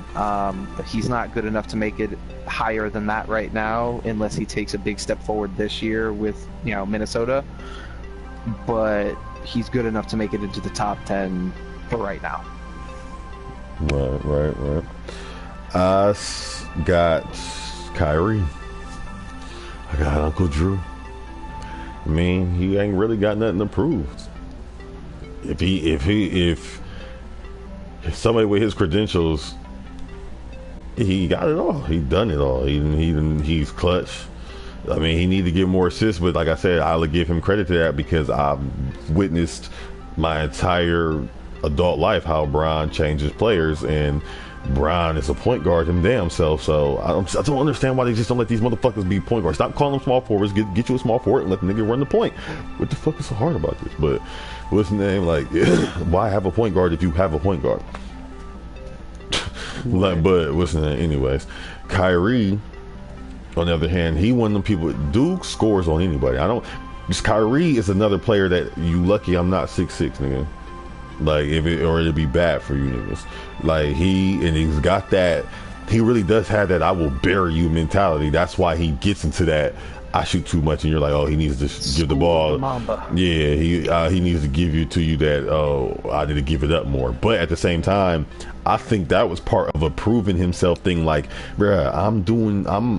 He's not good enough to make it higher than that right now, unless he takes a big step forward this year with, Minnesota. But he's good enough to make it into the top 10 for right now. Right. I got Kyrie. I got Uncle Drew. I mean, he ain't really got nothing to prove. If somebody with his credentials, he got it all. He done it all. He's clutch. I mean, he need to get more assists, but like I said, I'll give him credit to that because I've witnessed my entire adult life how Bron changes players, and Bron is a point guard him damn self. So I don't understand why they just don't let these motherfuckers be point guards. Stop calling them small forwards. Get you a small forward and let the nigga run the point. What the fuck is so hard about this? But what's the name? Like, why have a point guard if you have a point guard? But what's the name? Anyways, Kyrie, on the other hand, he one of them people. Duke scores on anybody. Kyrie is another player that you lucky I'm not 6'6", nigga. Like it'd be bad for you niggas. Like he's got that. He really does have that I will bury you mentality. That's why he gets into that. I shoot too much, and you're like, oh, he needs to give the ball. Yeah, he needs to give you that. Oh, I need to give it up more. But at the same time, I think that was part of a proving himself thing. Like, bruh,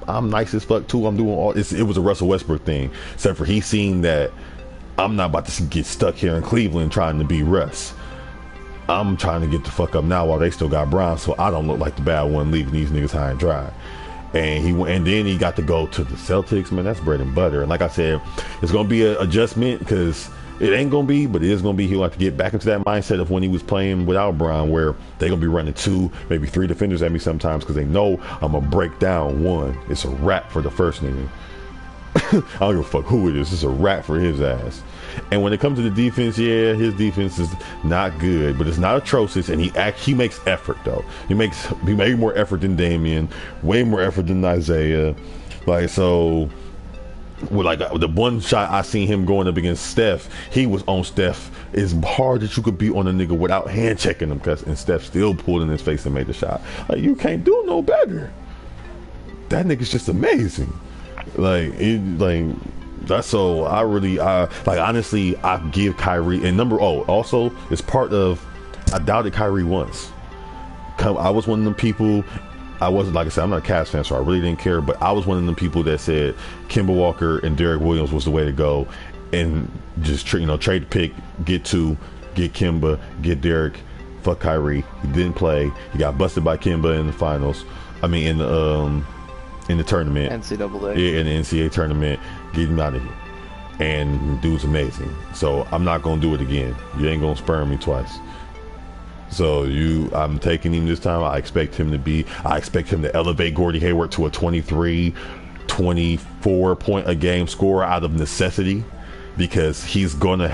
I'm nice as fuck too. I'm doing all. It was a Russell Westbrook thing, except for he seen that I'm not about to get stuck here in Cleveland trying to be Russ. I'm trying to get the fuck up now while they still got Bron, so I don't look like the bad one leaving these niggas high and dry. And then he got to go to the Celtics. Man, that's bread and butter. And like I said, it's gonna be an adjustment because it ain't gonna be, but it is gonna be. He'll have to get back into that mindset of when he was playing without Bron, where they gonna be running 2, maybe 3 defenders at me sometimes because they know I'm gonna break down one. It's a wrap for the first nigga. I don't give a fuck who it is. It's a wrap for his ass. And when it comes to the defense, yeah, his defense is not good, but it's not atrocious. And he makes effort though. He makes way more effort than Damian, way more effort than Isaiah. Like so, with like the one shot I seen him going up against Steph, he was on Steph as hard as you could be on a nigga without hand checking him, and Steph still pulled in his face and made the shot. Like you can't do no better. That nigga's just amazing. That's so I honestly I give Kyrie and also it's part of I doubted Kyrie once. I was one of them people I wasn't, like I said, I'm not a Cavs fan, so I really didn't care. But I was one of the people that said Kemba Walker and Derek Williams was the way to go, and just trade the pick, get Kemba, get Derek. Fuck Kyrie. He didn't play. He got busted by Kemba in the finals. I mean, in the tournament, NCAA. Yeah, in the NCAA tournament. Get him out of here. And dude's amazing. So I'm not gonna do it again. You ain't gonna spurn me twice. So I'm taking him this time. I expect him to elevate Gordon Hayward to a 23, 24 point a game scorer out of necessity, because he's gonna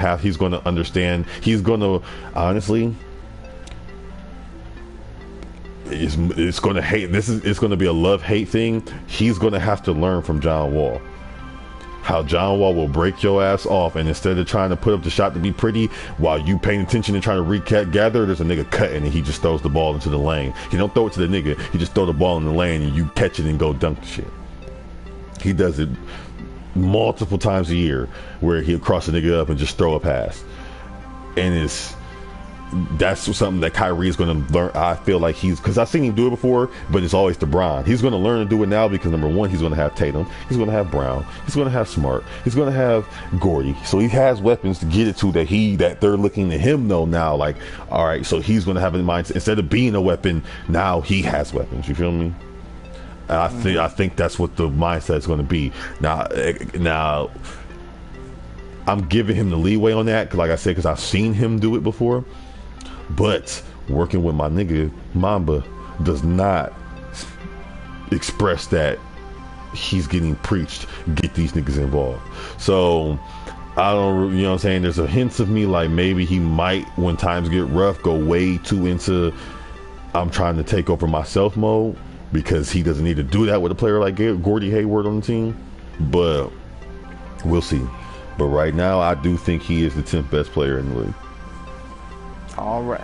understand. He's gonna, honestly, it's gonna hate. It's gonna be a love-hate thing. He's gonna have to learn from John Wall. How John Wall will break your ass off, and instead of trying to put up the shot to be pretty while you paying attention and trying to gather, there's a nigga cutting and he just throws the ball into the lane. He don't throw it to the nigga, he just throw the ball in the lane and you catch it and go dunk the shit. He does it multiple times a year where he'll cross a nigga up and just throw a pass. And that's something that Kyrie is going to learn. I feel like because I've seen him do it before, but it's always LeBron. He's going to learn to do it now because, number one, he's going to have Tatum, he's going to have Brown, he's going to have Smart, he's going to have Gordy. So he has weapons to get it to that they're looking to him though now. Like, all right, so he's going to have in mind, instead of being a weapon, now he has weapons. You feel me? And I think that's what the mindset is going to be. Now, I'm giving him the leeway on that, like I said, because I've seen him do it before. But working with my nigga Mamba does not express that he's getting preached, get these niggas involved. So I don't, you know what I'm saying? There's a hint of me like maybe he might, when times get rough, go way too into I'm trying to take over myself mode, because he doesn't need to do that with a player like Gordie Hayward on the team. But we'll see. But right now, I do think he is the 10th best player in the league. All right.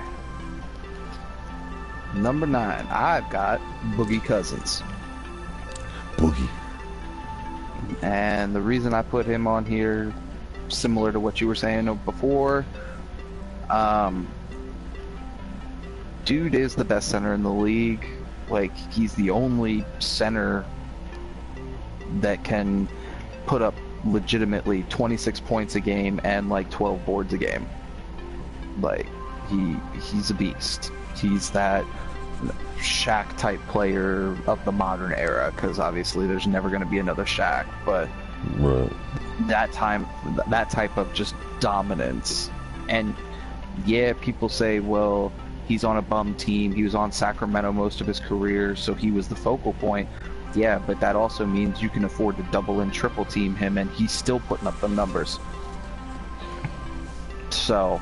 Number 9, I've got Boogie Cousins. Boogie. And the reason I put him on here, similar to what you were saying before, dude is the best center in the league. Like, he's the only center that can put up legitimately 26 points a game and like 12 boards a game. Like, he's a beast. He's that Shaq type player of the modern era, because obviously there's never going to be another Shaq, but right. that type of just dominance. And yeah, people say, well, he's on a bum team, he was on Sacramento most of his career, so he was the focal point. Yeah, but that also means you can afford to double and triple team him and he's still putting up the numbers. So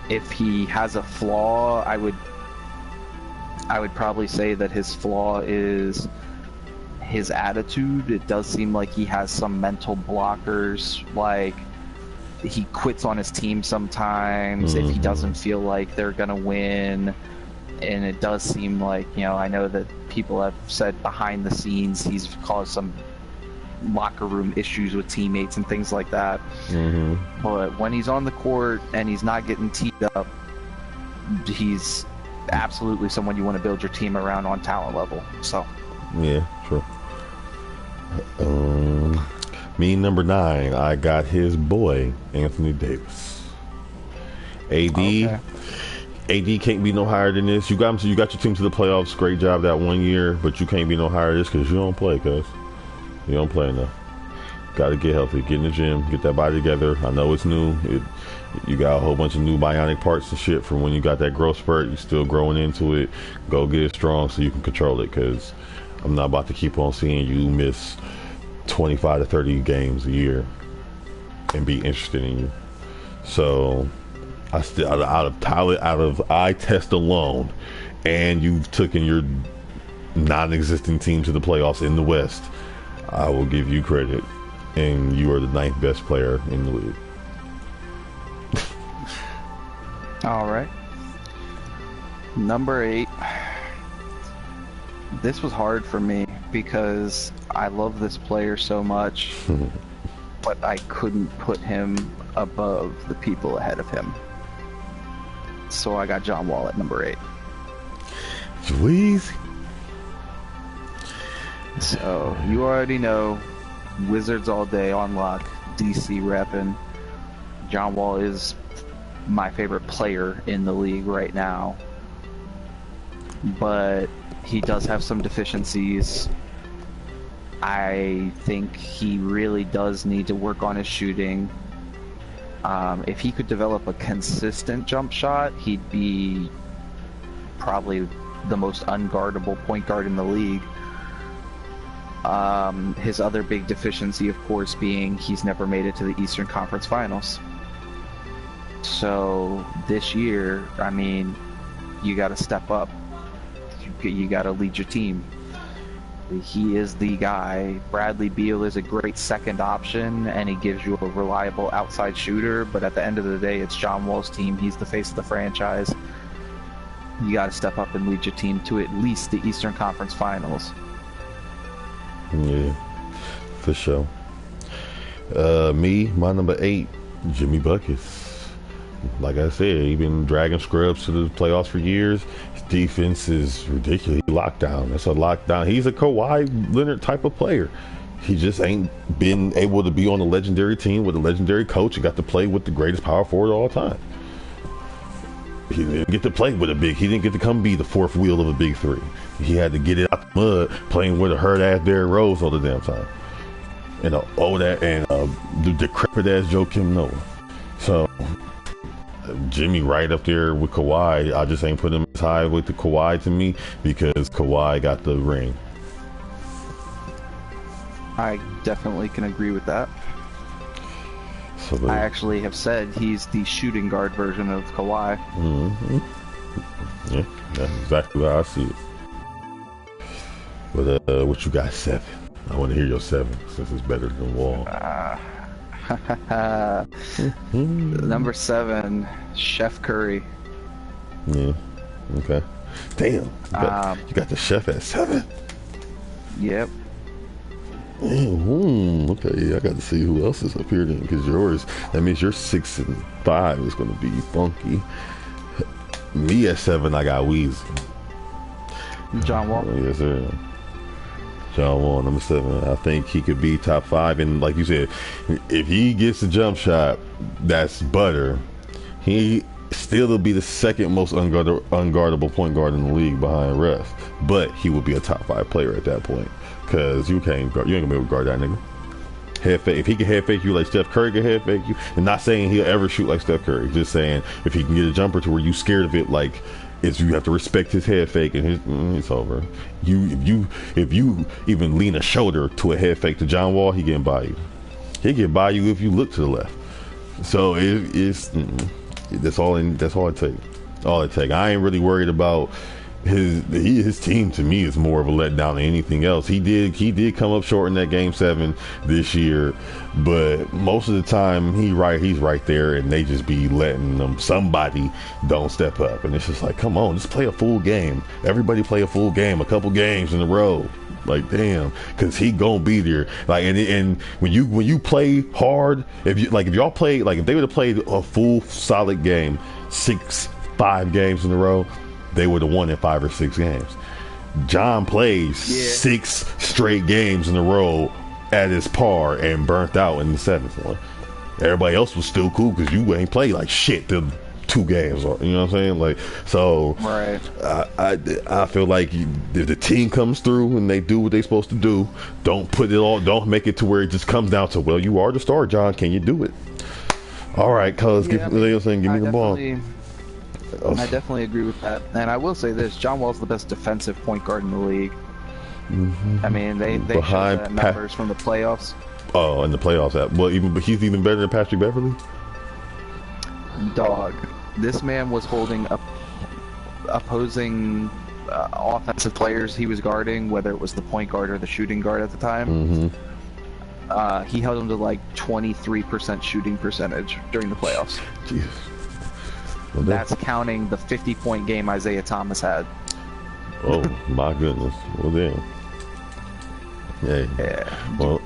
if he has a flaw, I would probably say that his flaw is his attitude. It does seem like he has some mental blockers, like he quits on his team sometimes if he doesn't feel like they're gonna win. And it does seem like, I know that people have said behind the scenes he's caused some locker room issues with teammates and things like that. But when he's on the court and he's not getting teed up, he's absolutely someone you want to build your team around on talent level. So yeah, true. Me, number 9, I got his boy Anthony Davis. AD can't be no higher than this. You got your team to the playoffs. Great job that one year, but you can't be no higher than this because you don't play, cuz. You don't play enough. Got to get healthy. Get in the gym. Get that body together. I know it's new. You got a whole bunch of new bionic parts and shit from when you got that growth spurt. You're still growing into it. Go get it strong so you can control it, because I'm not about to keep on seeing you miss 25 to 30 games a year and be interested in you. So I still, out of eye test alone, and you've taken your non-existent team to the playoffs in the West, I will give you credit, and you are the 9th best player in the league. All right. Number 8. This was hard for me because I love this player so much, but I couldn't put him above the people ahead of him. So I got John Wall at number 8. J0se. So you already know, Wizards all day on lock, DC repping. John Wall is my favorite player in the league right now, but he does have some deficiencies. I think he really does need to work on his shooting. If he could develop a consistent jump shot, he'd be probably the most unguardable point guard in the league. His other big deficiency, of course, being he's never made it to the Eastern Conference Finals. So this year, I mean, you got to step up. You got to lead your team. He is the guy. Bradley Beal is a great second option, and he gives you a reliable outside shooter, but at the end of the day, it's John Wall's team. He's the face of the franchise. You got to step up and lead your team to at least the Eastern Conference Finals. Yeah, for sure. My number 8, Jimmy Buckets. Like I said, he been dragging scrubs to the playoffs for years. His defense is ridiculous. Lockdown. That's a lockdown. He's a Kawhi Leonard type of player. He just ain't been able to be on a legendary team with a legendary coach. He got to play with the greatest power forward of all time. He didn't get to play with a big. He didn't get to come be the fourth wheel of a big three. He had to get it out the mud playing with a hurt ass Derrick Rose all the damn time, and the decrepit ass Joakim Noah. So Jimmy right up there with Kawhi. I just ain't put him as high with the Kawhi to me because Kawhi got the ring. I definitely can agree with that. So I actually have said he's the shooting guard version of Kawhi. Mm-hmm. Yeah, that's exactly how I see it. But what you got, 7? I want to hear your 7 since it's better than Wall. Number 7, Chef Curry. Yeah. Okay. Damn. You got the Chef at 7. Yep. Okay. Yeah, I got to see who else is up here then, because that means your 6 and 5 is going to be funky. Me at 7, I got Weezy. John Wall. Yes, sir. John Wall, number 7. I think he could be top 5, and like you said, if he gets a jump shot, that's butter. He still will be the second most unguardable point guard in the league behind Ref, but he will be a top 5 player at that point because you ain't gonna be able to guard that nigga. Head fake. If he can head fake you like Steph Curry can head fake you, and not saying he'll ever shoot like Steph Curry, just saying if he can get a jumper to where you scared of it, like. You have to respect his head fake, and it's over. If you even lean a shoulder to a head fake to John Wall, he getting by you. He get by you if you look to the left. So that's all it takes. All it takes. I ain't really worried about his team. To me, is more of a letdown than anything else. He did come up short in that game 7 this year, but most of the time he's right there, and they just be letting them. Somebody don't step up, and it's just like, come on, just play a full game. Everybody play a full game, a couple games in a row. Like, damn, because he gonna be there. Like, and when you play hard, if y'all play, like if they would have played a full solid game, 5 games in a row, they would have won in 5 or 6 games. John plays 6 straight games in a row at his par and burnt out in the 7th one. Everybody else was still cool because you ain't played like shit the 2 games. You know what I'm saying? Like, so right. I feel like if the team comes through and they do what they're supposed to do, don't make it to where it just comes down to, well, you are the star, John. Can you do it? All right, cuz give me the ball. I definitely agree with that, and I will say this: John Wall's the best defensive point guard in the league. Mm-hmm. I mean, they showed that numbers from the playoffs. Oh, in the playoffs, but he's even better than Patrick Beverley. Dog, this man was holding up opposing offensive players he was guarding, whether it was the point guard or the shooting guard at the time. Mm-hmm. He held him to like 23% shooting percentage during the playoffs. Jesus. Well, that's counting the 50-point game Isaiah Thomas had. Oh my goodness! Well then, hey, yeah. Well,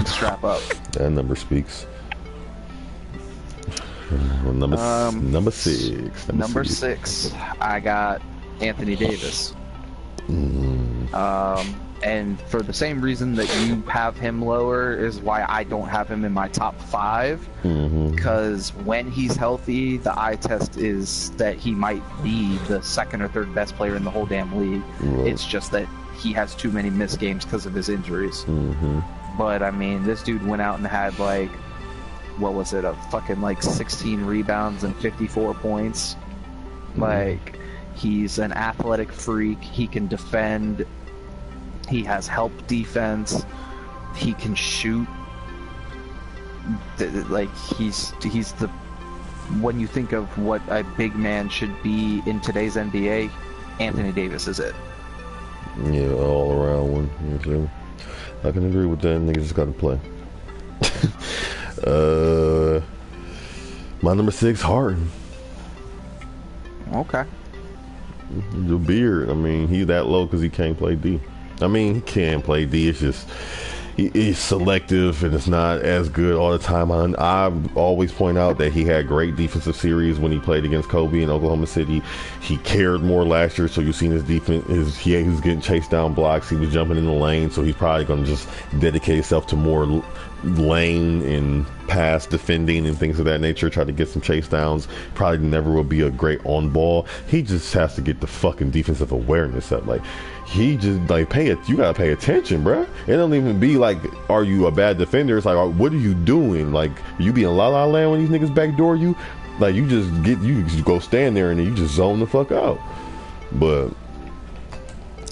strap up. That number speaks. Number 6. Number 6. I got Anthony Davis. And for the same reason that you have him lower is why I don't have him in my top 5. Because when he's healthy, the eye test is that he might be the 2nd or 3rd best player in the whole damn league. It's just that he has too many missed games because of his injuries. But I mean, this dude went out and had like, what was it, a fucking like 16 rebounds and 54 points. Like, he's an athletic freak. He can defend. He has help defense. He can shoot. Like, he's the, when you think of what a big man should be in today's NBA, Anthony Davis is it. Yeah, all around one. You know, I can agree with that. Niggas just got to play. My number 6, Harden. Okay. The beard. I mean, he's that low because he can't play D. I mean, he can play D. It's just he's selective and it's not as good all the time. I always point out that he had great defensive series when he played against Kobe in Oklahoma City. He cared more last year, so you've seen his defense. He was getting chased down blocks. He was jumping in the lane, so he's probably going to just dedicate himself to more lane and pass defending and things of that nature, try to get some chase downs. Probably never will be a great on ball. He just has to get the fucking defensive awareness up. Like, he just like you gotta pay attention, bruh. It don't even be like, are you a bad defender? It's like, what are you doing? Like, you be in la la land when these niggas backdoor you. Like, you just go stand there and then you just zone the fuck out. But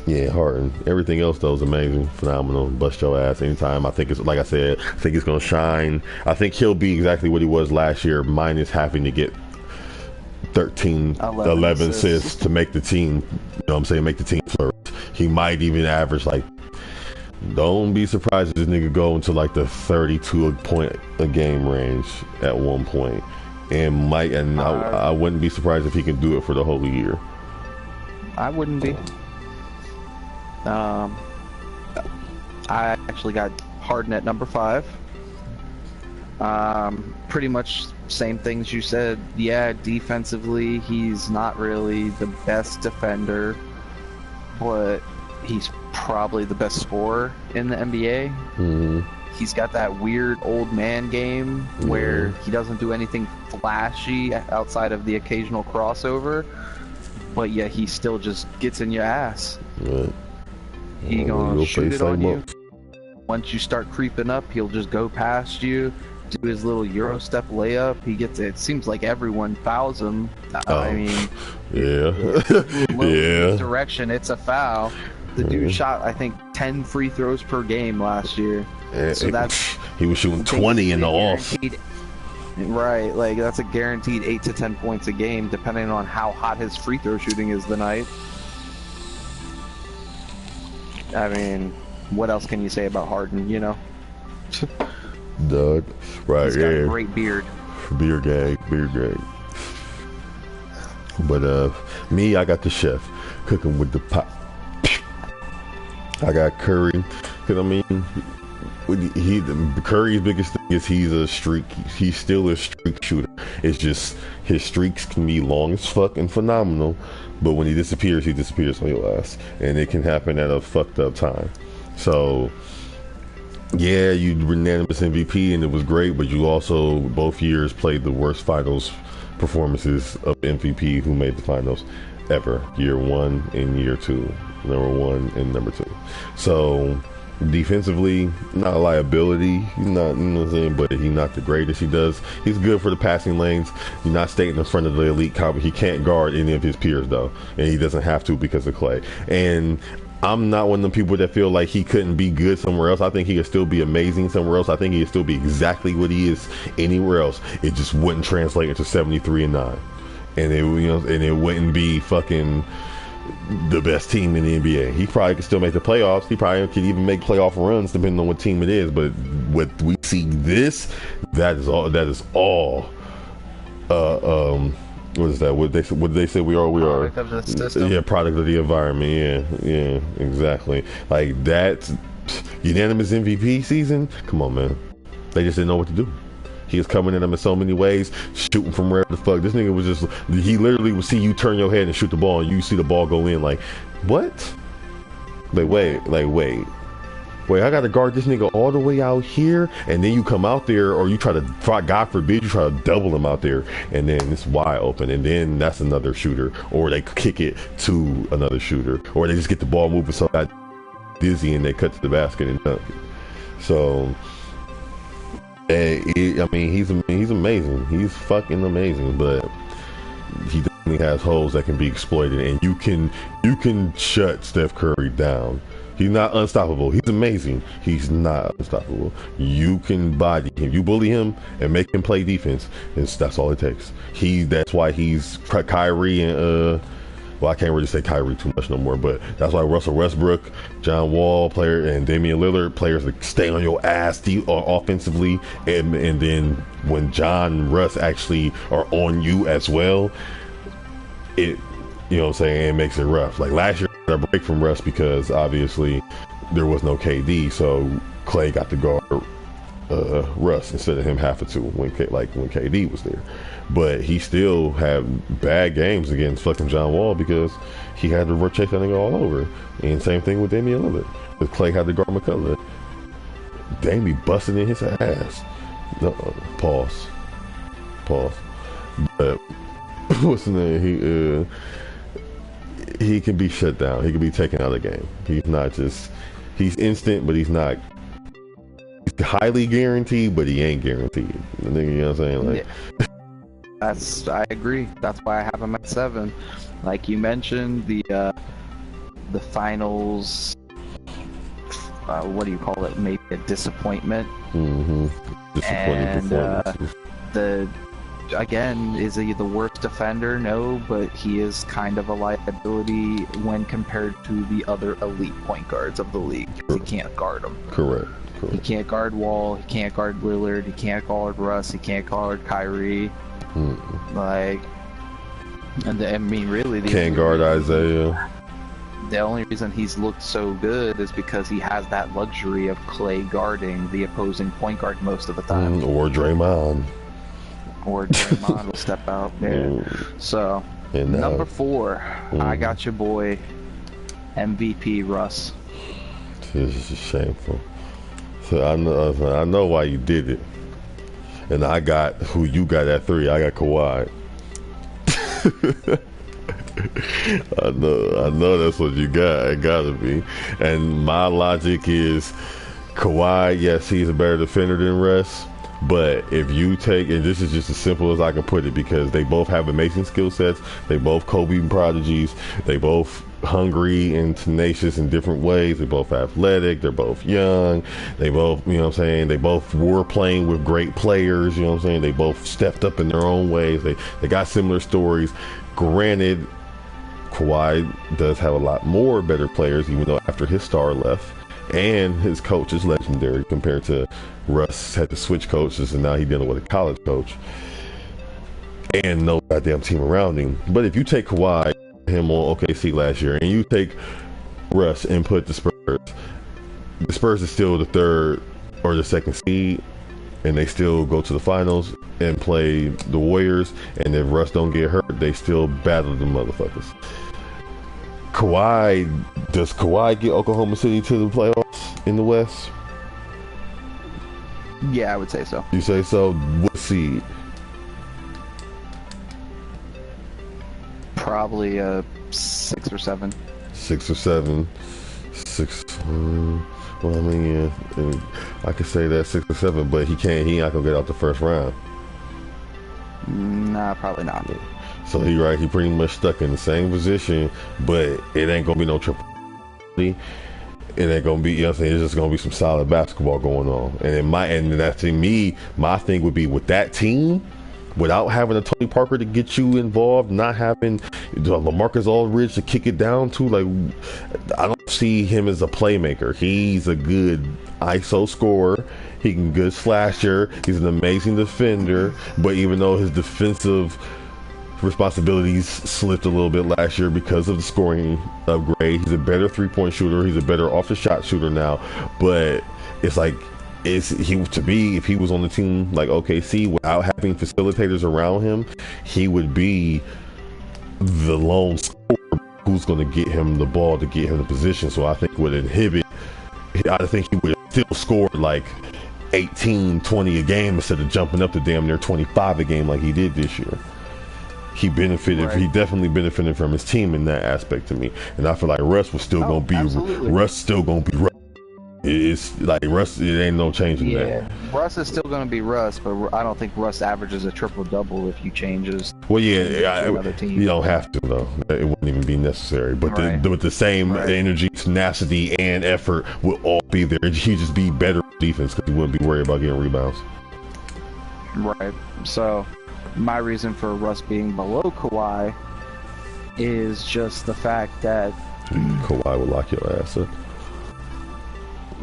yeah, Harden. Everything else though is amazing, phenomenal. Bust your ass anytime. I think it's, like I said, I think he's gonna shine. I think he'll be exactly what he was last year, minus having to get 11 assists to make the team. You know what I'm saying? Make the team flourish. He might even average, like, don't be surprised if this nigga go into like the 32 point a game range at one point, and I wouldn't be surprised if he can do it for the whole year. I wouldn't be. I actually got Harden at number 5. Pretty much same things you said. Yeah, defensively, he's not really the best defender, but he's probably the best scorer in the NBA. He's got that weird old man game where he doesn't do anything flashy outside of the occasional crossover, but yeah, he still just gets in your ass. Right. He gonna shoot it on you. Once you start creeping up, he'll just go past you, do his little Euro step layup. He gets it. It seems like everyone fouls him. I mean, yeah. Direction, it's a foul. The dude shot, I think, 10 free throws per game last year. So he was shooting 20 in the off. Right, like that's a guaranteed 8 to 10 points a game, depending on how hot his free throw shooting is the night. I mean, what else can you say about Harden, you know? Doug. Right, He's got a great beard. Beard gang. But me, I got the chef cooking with the pot. I got Curry. Cause I mean, Curry's biggest thing is he's still a streak shooter. It's just his streaks can be long as fuck and phenomenal, but when he disappears on your ass, and it can happen at a fucked up time. So yeah, you were unanimous MVP and it was great, but you also both years played the worst finals performances of MVP who made the finals ever. Year 1 and year 2, number 1 and number 2. So defensively, not a liability. He's not, you know what I'm saying, but he's not the greatest. He's good for the passing lanes. You're not staying in front of the elite comp. He can't guard any of his peers though, and he doesn't have to because of Clay. And I'm not one of them people that feel like he couldn't be good somewhere else. I think he could still be amazing somewhere else. I think he could still be exactly what he is anywhere else. It just wouldn't translate into 73 and 9, and it wouldn't be fucking the best team in the NBA. He probably could still make the playoffs. He probably could even make playoff runs depending on what team it is. But what we see that is all what is that? What did they say we are? Product of the system. Yeah, product of the environment. Yeah, exactly. Like that unanimous MVP season. Come on, man. They just didn't know what to do. He was coming at him in so many ways, shooting from wherever the fuck. This nigga was he literally would see you turn your head and shoot the ball, and you see the ball go in. Like, what? wait. I gotta guard this nigga all the way out here, and then you come out there, or you try to, God forbid, you try to double him out there, and then it's wide open, and then that's another shooter, or they kick it to another shooter, or they just get the ball moving so dizzy and they cut to the basket and dunk it. So, I mean, he's amazing. He's fucking amazing, but he definitely has holes that can be exploited, and you can shut Steph Curry down. He's not unstoppable. He's amazing. He's not unstoppable. You can body him. You bully him and make him play defense. That's all it takes. That's why he's Kyrie and well, I can't really say Kyrie too much no more, but that's why Russell Westbrook, John Wall player, and Damian Lillard players that stay on your ass offensively, and then when John and Russ actually are on you as well, you know what I'm saying, it makes it rough. Like last year, I got a break from Russ because obviously there was no KD, so Clay got to guard Russ instead of him having to when KD was there. But he still had bad games against fucking John Wall because he had to chase that nigga all over. And same thing with Damian Lillard, because Clay had to guard McCullough. Dame be busting in his ass. No, pause. But what's the name? He can be shut down. He can be taken out of the game. He's instant, but he's not. He's highly guaranteed, but he ain't guaranteed. You know what I'm saying? Like, yeah. I agree. That's why I have him at 7. Like you mentioned, the finals. What do you call it? Maybe a disappointment. Mm-hmm. And is he the worst defender? No, but he is kind of a liability when compared to the other elite point guards of the league. He can't guard them. Correct. He can't guard Wall. He can't guard Lillard. He can't guard Russ. He can't guard Kyrie. Like, and I mean, really, can't guard Isaiah. The only reason he's looked so good is because he has that luxury of Clay guarding the opposing point guard most of the time. Or Draymond. Or Draymond will step out there. So, number 4, I got your boy, MVP Russ. This is shameful. So I know why you did it. And I got who you got at 3. I got Kawhi. I know that's what you got. It gotta be. And my logic is Kawhi, yes, he's a better defender than Russ. But if you take, and this is just as simple as I can put it, because they both have amazing skill sets. They both Kobe prodigies. They both hungry and tenacious in different ways. They're both athletic. They're both young. They both, you know what I'm saying, they both were playing with great players. You know what I'm saying? They both stepped up in their own ways. They got similar stories. Granted, Kawhi does have a lot more better players, even though after his star left. And his coach is legendary compared to Russ had to switch coaches, and now he's dealing with a college coach and no goddamn team around him. But if you take Kawhi, him on OKC last year, and you take Russ and put the Spurs is still the 3rd or the 2nd seed, and they still go to the finals and play the Warriors. And if Russ don't get hurt, they still battle the motherfuckers. Does Kawhi get Oklahoma City to the playoffs in the West? Yeah, I would say so. You say so? What seed? Probably a 6 or 7. 6 or 7. 6. Well, I mean, yeah, I could say that 6 or 7, but he not gonna get out the first round. Nah, probably not. So he pretty much stuck in the same position, but it ain't gonna be no triple. It ain't gonna be, you know what I'm saying, it's just gonna be some solid basketball going on. And that to me, my thing would be with that team, without having a Tony Parker to get you involved, not having LaMarcus Aldridge to kick it down to, like, I don't see him as a playmaker. He's a good ISO scorer. He can good slasher. He's an amazing defender. But even though his defensive responsibilities slipped a little bit last year because of the scoring upgrade, he's a better 3-point shooter. He's a better off the shot shooter now. But it's like, to me, if he was on the team like OKC without having facilitators around him, he would be the lone scorer who's going to get him the ball to get him the position. So I think would inhibit. I think he would still score like 18, 20 a game instead of jumping up to damn near 25 a game like he did this year. He benefited. Right. He definitely benefited from his team in that aspect to me, and I feel like Russ was still gonna be absolutely. Russ. Still gonna be Russ. It's like Russ. It ain't no changing that. Russ is still gonna be Russ, but I don't think Russ averages a triple double if you change his. Well, another team. You don't have to though. It wouldn't even be necessary. But with the same energy, tenacity, and effort would all be there. He'd just be better defense because he wouldn't be worried about getting rebounds. Right. So. My reason for Russ being below Kawhi is just the fact that Kawhi will lock your ass up.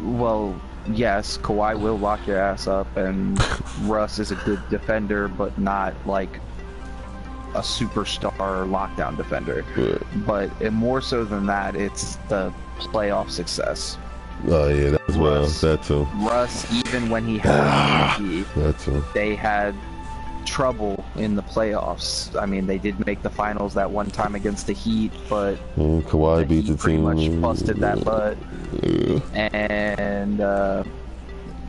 Well, yes, Kawhi will lock your ass up, and Russ is a good defender, but not like a superstar lockdown defender. Right. But more so than that, it's the playoff success. Oh yeah, that as well. That too. Russ, even when he had that too. They had trouble in the playoffs. I mean, they did make the finals that one time against the Heat, but Kawhi beat the pretty team. Much busted that butt. And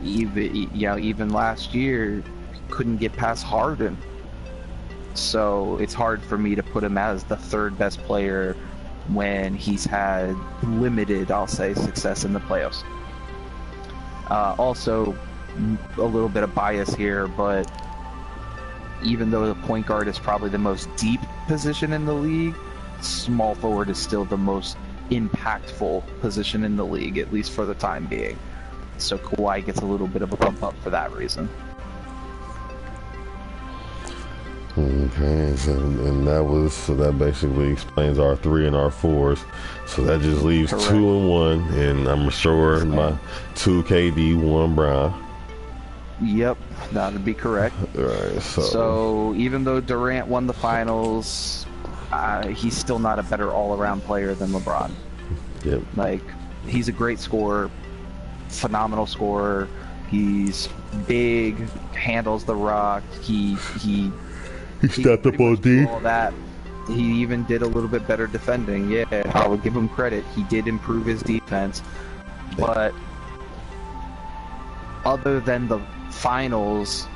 even last year, couldn't get past Harden. So it's hard for me to put him as the third best player when he's had limited, I'll say, success in the playoffs. Also, a little bit of bias here, but even though the point guard is probably the most deep position in the league, small forward is still the most impactful position in the league, at least for the time being. So Kawhi gets a little bit of a bump up for that reason. Okay, and that basically explains our 3 and our 4s. So that just leaves Correct. 2 and 1, and I'm sure my 2 KD, 1 Brown. Yep, that would be correct. Right, so even though Durant won the finals, he's still not a better all-around player than LeBron. Yep. Like, he's a great scorer, phenomenal scorer. He's big, handles the rock. He stepped up on D. All that. He even did a little bit better defending. Yeah, I would give him credit. He did improve his defense, but other than the finals,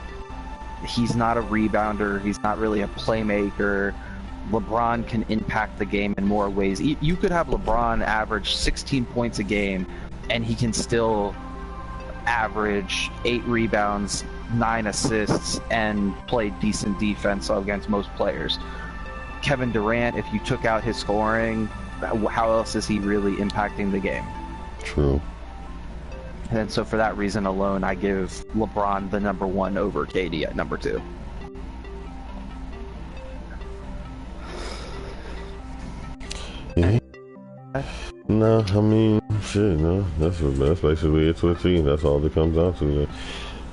he's not a rebounder. He's not really a playmaker. LeBron can impact the game in more ways. You could have LeBron average 16 points a game, and he can still average 8 rebounds, 9 assists, and play decent defense against most players. Kevin Durant, if you took out his scoring, how else is he really impacting the game? True. And so for that reason alone, I give LeBron the number 1 over KD at number 2. Yeah. No, I mean, shit, no. That's basically it to a T. That's all it comes down to.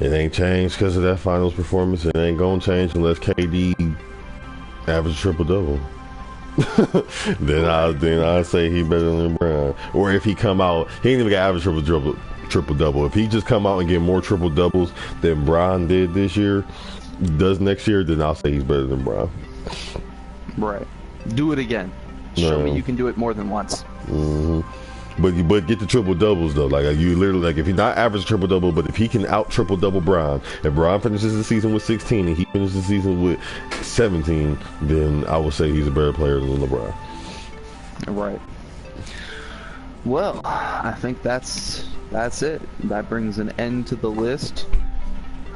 It ain't changed because of that finals performance. It ain't gonna change unless KD average triple-double. then I say he better than Brown. Or if he come out, he ain't even got average triple-double. If he just come out and get more triple-doubles than Brown did this year, does next year, then I'll say he's better than Brown. Right. Do it again. Show me you can do it more than once. Mm-hmm. But get the triple doubles though. Like you literally, like if he's not average triple double, but if he can out triple double Brown, if Brown finishes the season with 16 and he finishes the season with 17, then I would say he's a better player than LeBron. Right. Well, I think that's it. That brings an end to the list.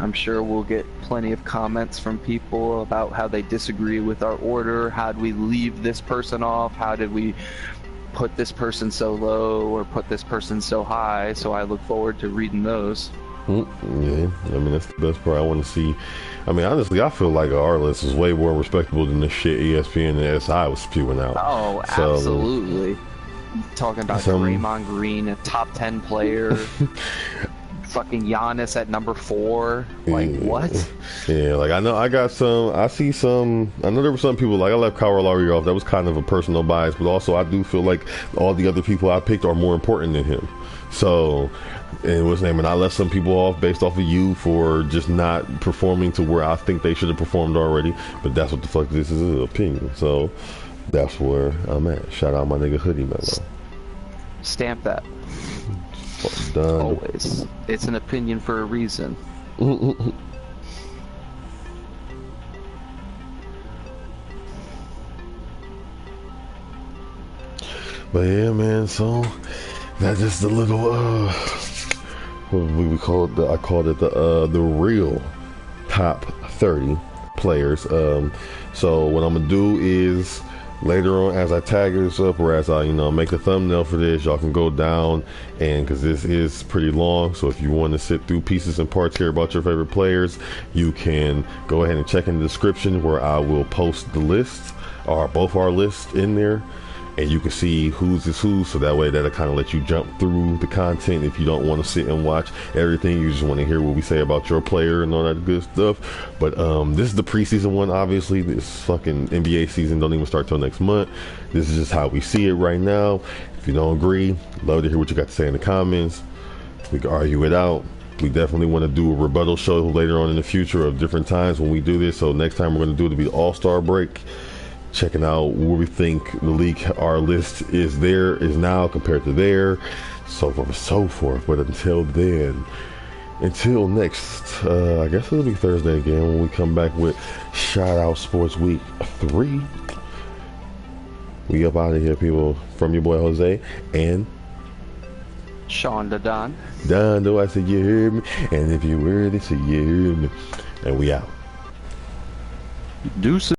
I'm sure we'll get plenty of comments from people about how they disagree with our order. How did we leave this person off? How did we put this person so low or put this person so high? So I look forward to reading those. Yeah, I mean, that's the best part. I want to see. I mean, honestly, I feel like our list is way more respectable than the shit Espn and S.I was spewing out. Oh, absolutely. Talking about Draymond Green, a top 10 player. Fucking Giannis at number 4. Like, what? Yeah, like I know I know there were some people, like I left Kyle Lowry off. That was kind of a personal bias, but also I do feel like all the other people I picked are more important than him. So, and what's his name? And I left some people off based off of you for just not performing to where I think they should have performed already. But that's what the fuck this is, an opinion. So, That's where I'm at. Shout out my nigga Hoodie Mellow. Stamp that. Done. Always. It's an opinion for a reason. But yeah, man, so that's just a little what we call it, I called it the real top 30 players. So what I'm gonna do is later on, as I tag this up, or as I make a thumbnail for this, y'all can go down, and because this is pretty long, so if you want to sit through pieces and parts here about your favorite players, you can go ahead and check in the description where I will post the list, or both our lists in there, and you can see who's is who, so that way that'll kind of let you jump through the content if you don't want to sit and watch everything. You just want to hear what we say about your player and all that good stuff. But this is the preseason one. Obviously, this fucking NBA season don't even start till next month. This is just how we see it right now. If you don't agree, love to hear what you got to say in the comments. We can argue it out. We definitely want to do a rebuttal show later on in the future of different times when we do this. So next time we're going to do it to be the All-Star break, checking out where we think the league, our list is now compared to there, so forth and so forth. But until then, until next, I guess it'll be Thursday again when we come back with Shout Out Sports Week 3. We up out of here, people. From your boy Jose and Sean the Donn. Donn, do I say you heard me? And if you heard it, say you heard me. And we out. Deuces.